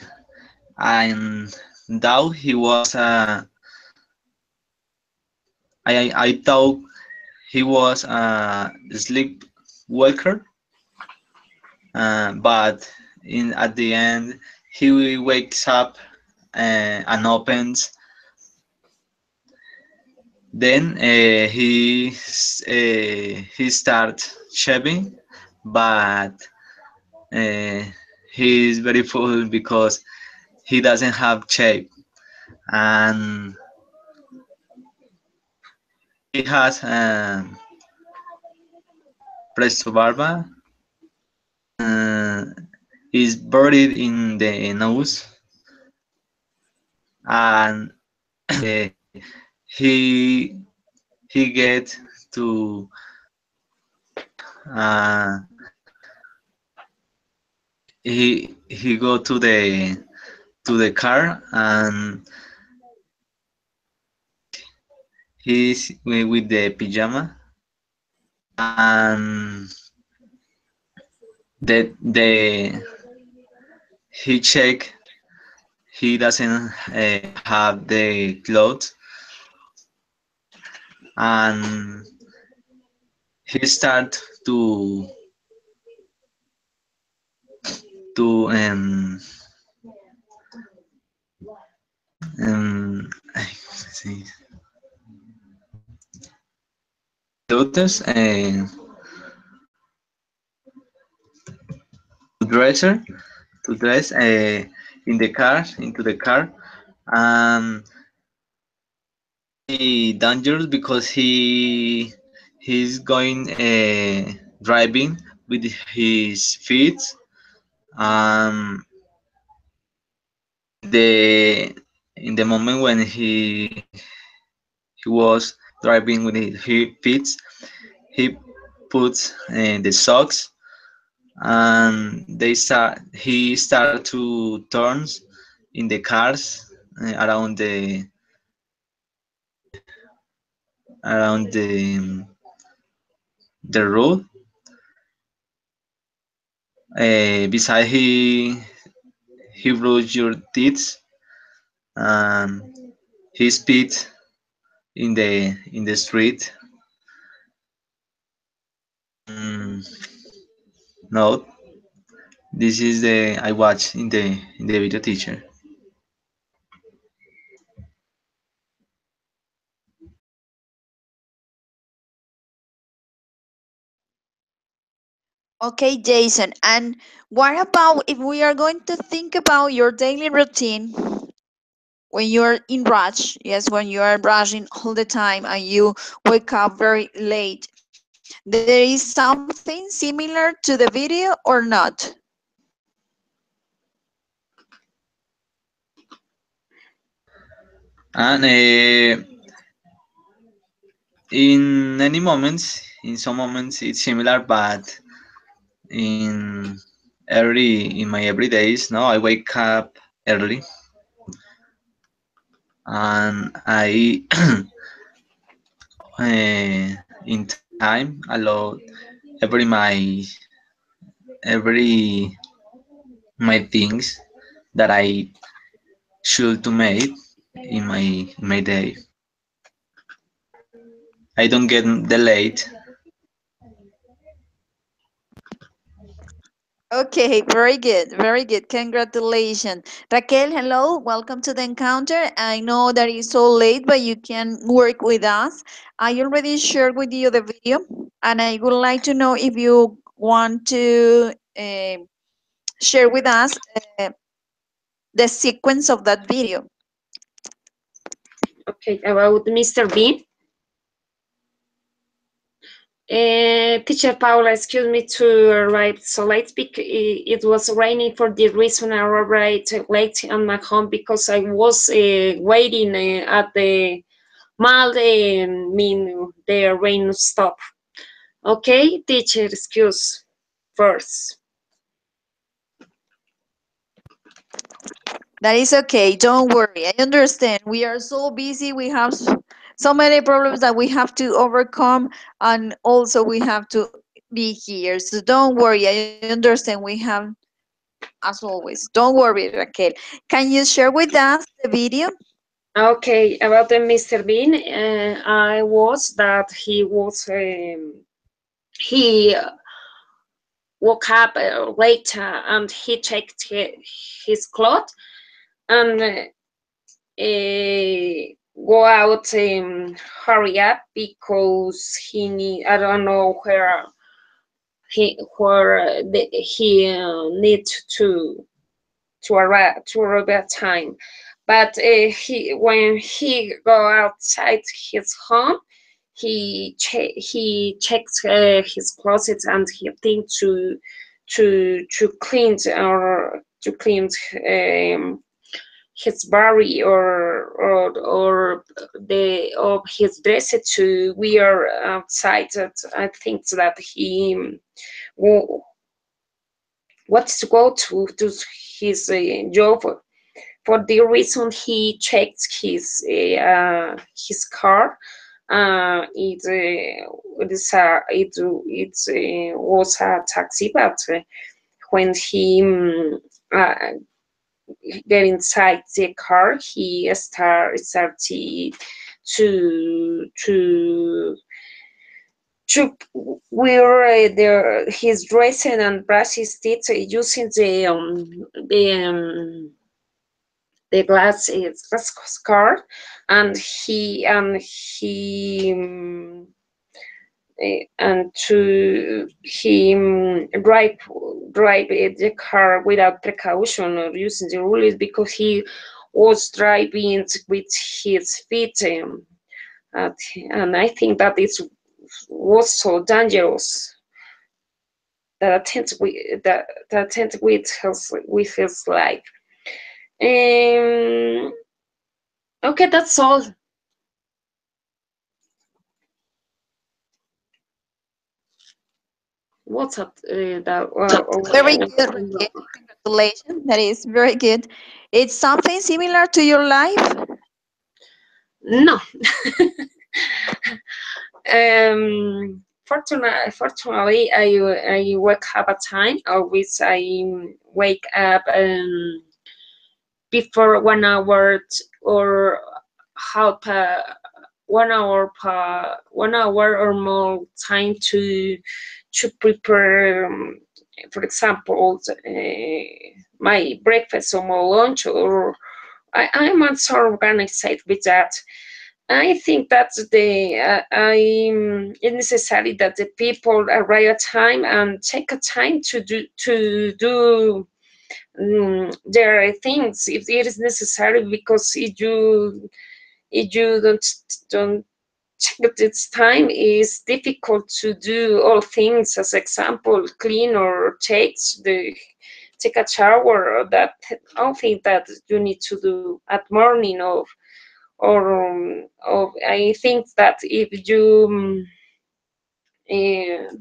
and though he was I thought he was a sleepwalker, but in at the end he wakes up and opens. Then he starts shaving, but uh, he is very full because he doesn't have shape, and he has presto barba. Uh, is buried in the nose, and he he get to uh, he go to the car, and he's with the pajama, and the he check he doesn't have the clothes, and he start to sí, clothes to dresser to dress in the car into the car, and dangerous because he's going driving with his feet, um the in the moment when he was driving with his feet, he puts the socks, and he started to turns in the cars around the the road. Beside he bruised your teeth, and he spit in the street. Mm, no, this is the I watch in the video, teacher. Okay, Jason. And what about if we are going to think about your daily routine when you're in rush? Yes, when you are rushing all the time and you wake up very late. There is something similar to the video or not? And in many moments, in some moments it's similar, but in in my everydays, no, I wake up early, and I in time allow every every my things that I should to make in my day. I don't get delayed. Okay, very good, very good. Congratulations. Raquel, hello, welcome to the encounter. I know that it's so late, but you can work with us. I already shared with you the video, and I would like to know if you want to share with us the sequence of that video. Okay, about Mr. Bean. Teacher Paula, excuse me to arrive so late because it was raining. For the reason I arrived late on my home because I was waiting at the mall. Mean the rain stop. Okay, teacher, excuse first. That is okay. Don't worry. I understand. We are so busy. We have so many problems that we have to overcome, and also we have to be here. So don't worry. I understand. We have, as always. Don't worry, Raquel. Can you share with us the video? Okay, about the Mr. Bean, I was that he woke up later and he checked his clothes and go out hurry up because he need, I don't know he need to arrive at time, but he when he go outside his home he checks his closet and he think to clean or to clean um, his body or the of his dress to wear outside. That I think that he wants to go to his job. For the reason he checked his car. It was a taxi, but when he get inside the car, he started to to wear his dressing and brush his teeth using the glass card, and he drive the car without precaution or using the rules because he was driving with his feet, and I think that it was so dangerous that attempt with his life. Okay, that's all. What's up? Very good, Raquel. Congratulations. That is very good. It's something similar to your life? No. Fortunately, I wake up at time. Always, I wake up before 1 hour or half 1 hour or more time to prepare. For example, my breakfast or my lunch, or I'm not so organized with that. I think that it's necessary that the people arrive at time and take a time to do their things if it is necessary, because if you don't check this time, it's difficult to do all things. As example, clean or take a shower, or that all things that you need to do at morning or I think that if you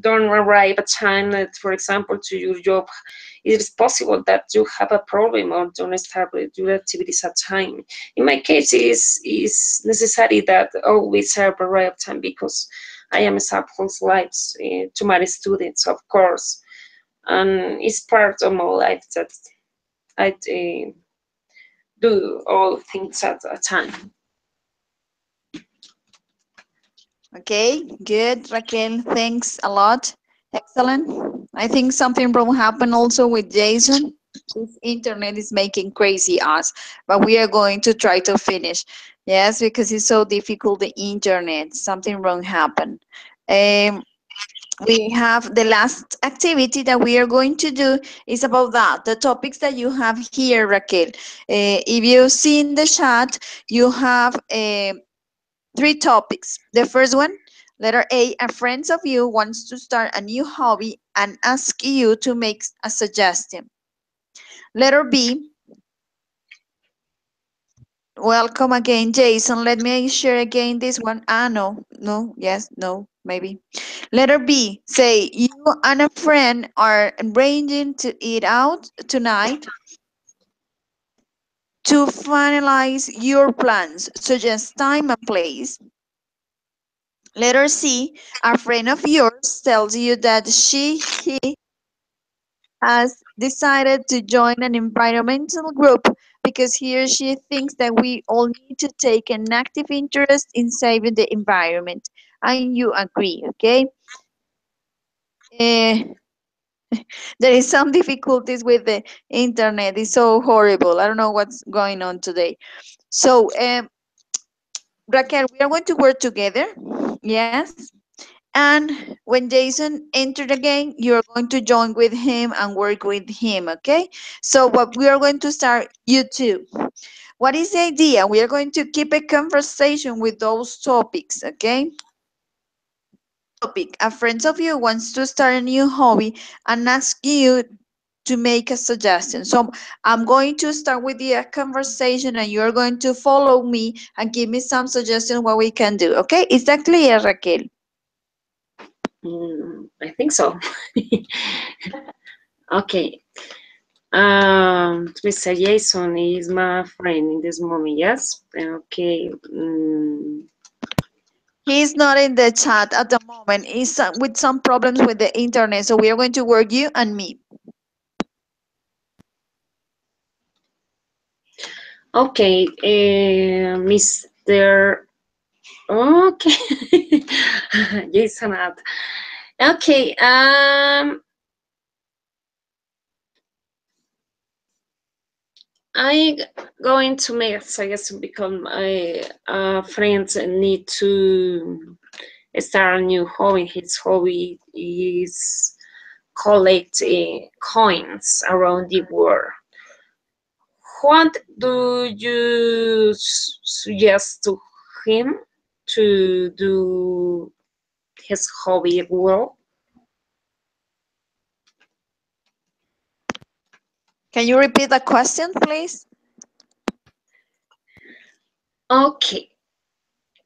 don't arrive at time, for example, to your job, it is possible that you have a problem or don't start with your activities at time. In my case, it is necessary that always have arrive at time because I am examples lives to my students, of course, and it's part of my life that I do all things at a time. Okay, good, Raquel. Thanks a lot. Excellent. I think something wrong happened also with Jason. His internet is making crazy us, but we are going to try to finish. Yes, because it's so difficult, the internet. Something wrong happened. Um, we have the last activity that we are going to do is about that, the topics that you have here, Raquel. If you see in the chat, you have three topics. The first one, letter A, a friend of you wants to start a new hobby and ask you to make a suggestion. Letter B, welcome again, Jason. Let me share again this one. Ah, no, yes, no, maybe. Letter B, say you and a friend are arranging to eat out tonight. To finalize your plans, suggest time and place. Letter C, a friend of yours tells you that he has decided to join an environmental group because he or she thinks that we all need to take an active interest in saving the environment. And you agree, okay? Eh, there is some difficulties with the internet. It's so horrible. I don't know what's going on today. So, Raquel, we are going to work together. Yes. And when Jason entered again, you're going to join with him and work with him, okay? So what we are going to start, you two. What is the idea? We are going to keep a conversation with those topics, okay? Topic, a friend of you wants to start a new hobby and ask you to make a suggestion. So I'm going to start with the conversation and you're going to follow me and give me some suggestions what we can do, okay? Is that clear, Raquel? I think so. Okay. Mr. Jason is my friend in this moment, yes? Okay. He's not in the chat at the moment. He's with some problems with the internet. So we are going to work you and me. Okay, Mr. Okay. Jason. Okay. I going to make a suggestion because my friends need to start a new hobby. His hobby is collect coins around the world. What do you suggest to him to do his hobby well? Can you repeat the question, please? Okay.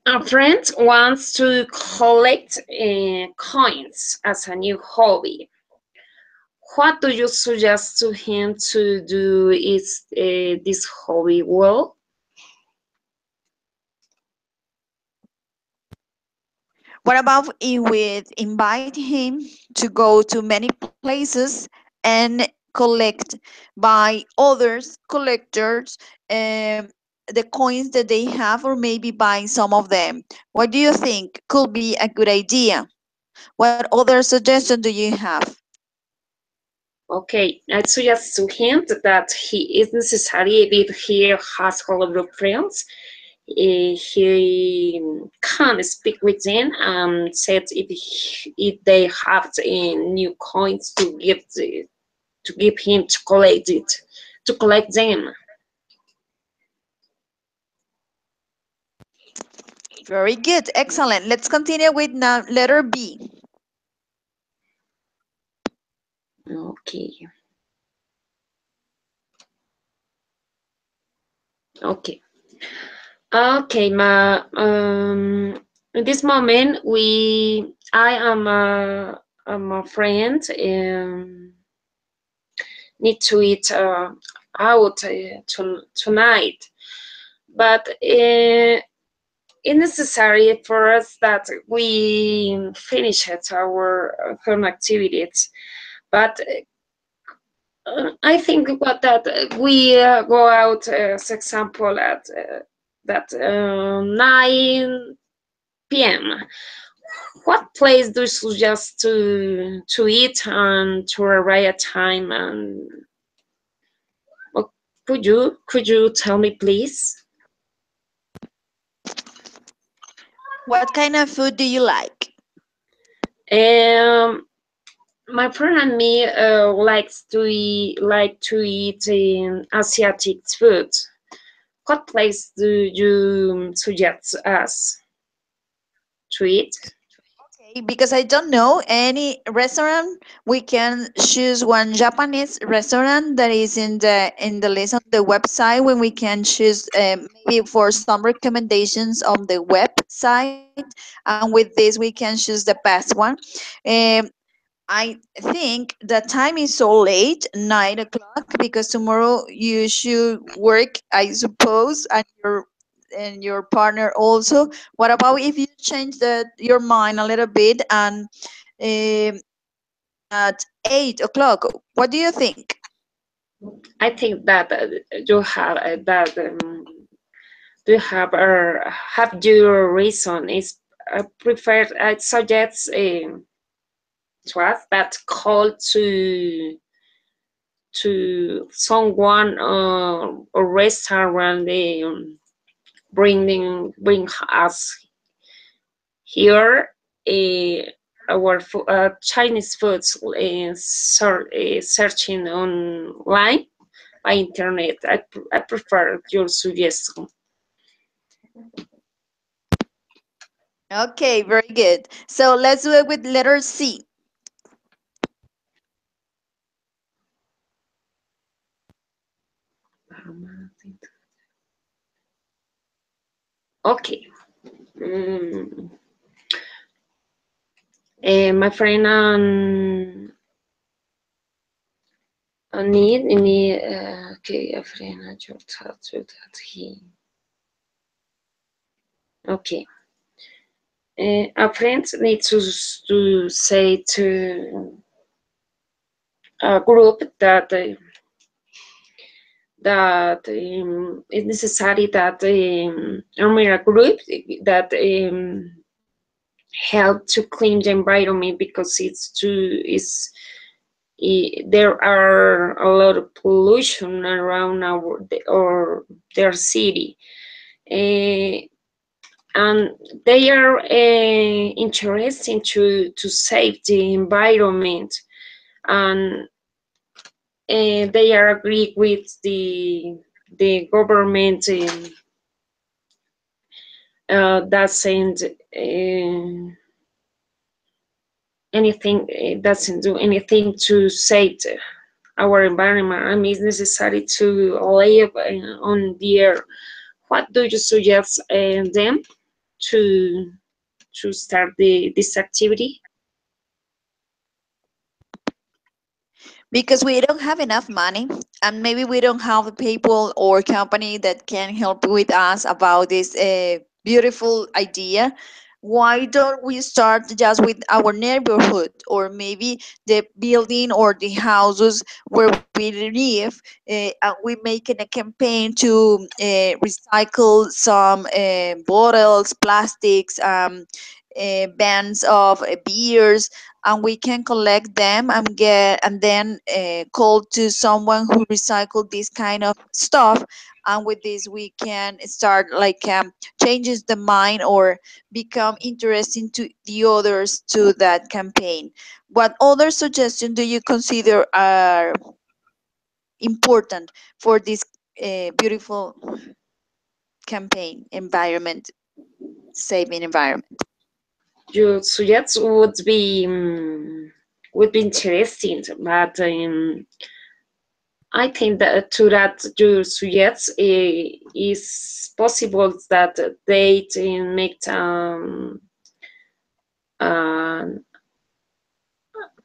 A friend wants to collect coins as a new hobby. What do you suggest to him to do is this hobby well? What about if we invite him to go to many places and collect by others collectors the coins that they have, or maybe buying some of them? What do you think could be a good idea? What other suggestion do you have? Okay, I suggest to him that he is necessary if he has a lot of friends. He can speak with them and said if they have new coins to give him to collect them. Very good, excellent. Let's continue with now letter B. Okay. Okay. Okay, in this moment I am a friend need to eat out tonight, but it's necessary for us that we finish our home activities. But I think what that we go out as example at that 9 p.m. what place do you suggest to eat and to arrive at time? And could you tell me, please? What kind of food do you like? My friend and me like to eat Asiatic food. What place do you suggest us to eat? Okay, because I don't know any restaurant, we can choose one Japanese restaurant that is in the list on the website when we can choose maybe for some recommendations on the website, and with this we can choose the best one. Um, I think the time is so late, 9 o'clock, because tomorrow you should work, I suppose, and your partner also. What about if you change your mind a little bit and um, at 8 o'clock? What do you think? I think that you have that do you have your reason is preferred. I suggest to us that call to someone or restaurant they bring us here our Chinese foods searching online by internet. I prefer your suggestion. Okay, very good. So let's do it with letter C. Okay. Mm. My friend need okay, a friend I just had to that he okay. A friend needs to say to a group that it's necessary that a group that help to clean the environment because there are a lot of pollution around or their city, and they are interested to save the environment, and they are agree with the government doesn't anything doesn't do anything to save our environment. I mean, it's necessary to live on the earth. What do you suggest them to start this activity? Because we don't have enough money, and maybe we don't have the people or company that can help with us about this beautiful idea. Why don't we start just with our neighborhood, or maybe the building or the houses where we live, and we make a campaign to recycle some bottles, plastics, bands of beers, and we can collect them and get and then call to someone who recycled this kind of stuff, and with this we can start like changes the mind or become interesting to the others to that campaign. What other suggestion do you consider are important for this beautiful campaign, environment saving environment? Your suggest would be interesting, but I think that to that you suggest is possible that they make uh,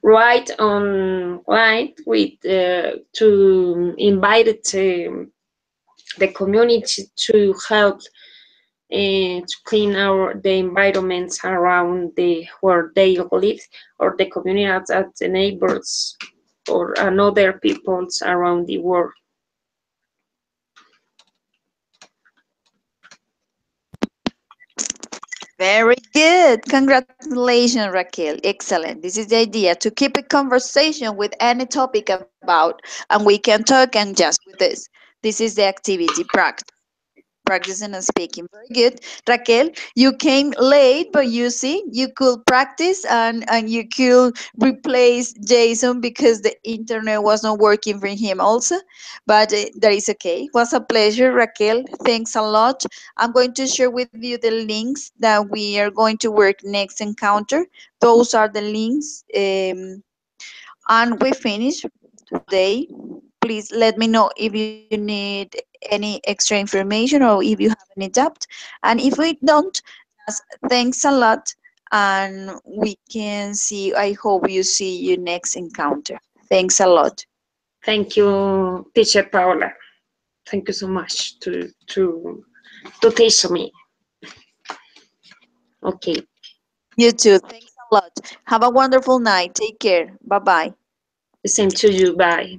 right online with to invite the community to help to clean the environments around where they live, or the community at the neighbors or another peoples around the world. Very good. Congratulations, Raquel. Excellent. This is the idea to keep a conversation with any topic about, and we can talk and just with this. This is the activity practice. Practicing and speaking. Very good. Raquel, you came late, but you see, you could practice and you could replace Jason because the internet was not working for him also. But that is okay. It was a pleasure, Raquel. Thanks a lot. I'm going to share with you the links that we are going to work next encounter. Those are the links. And we finish today. Please let me know if you need any extra information or if you have any doubt. And if we don't, just thanks a lot. And we can see, I hope you see you next encounter. Thanks a lot. Thank you, teacher Paola. Thank you so much to teach me. Okay. You too. Thanks a lot. Have a wonderful night. Take care. Bye bye. The same to you. Bye.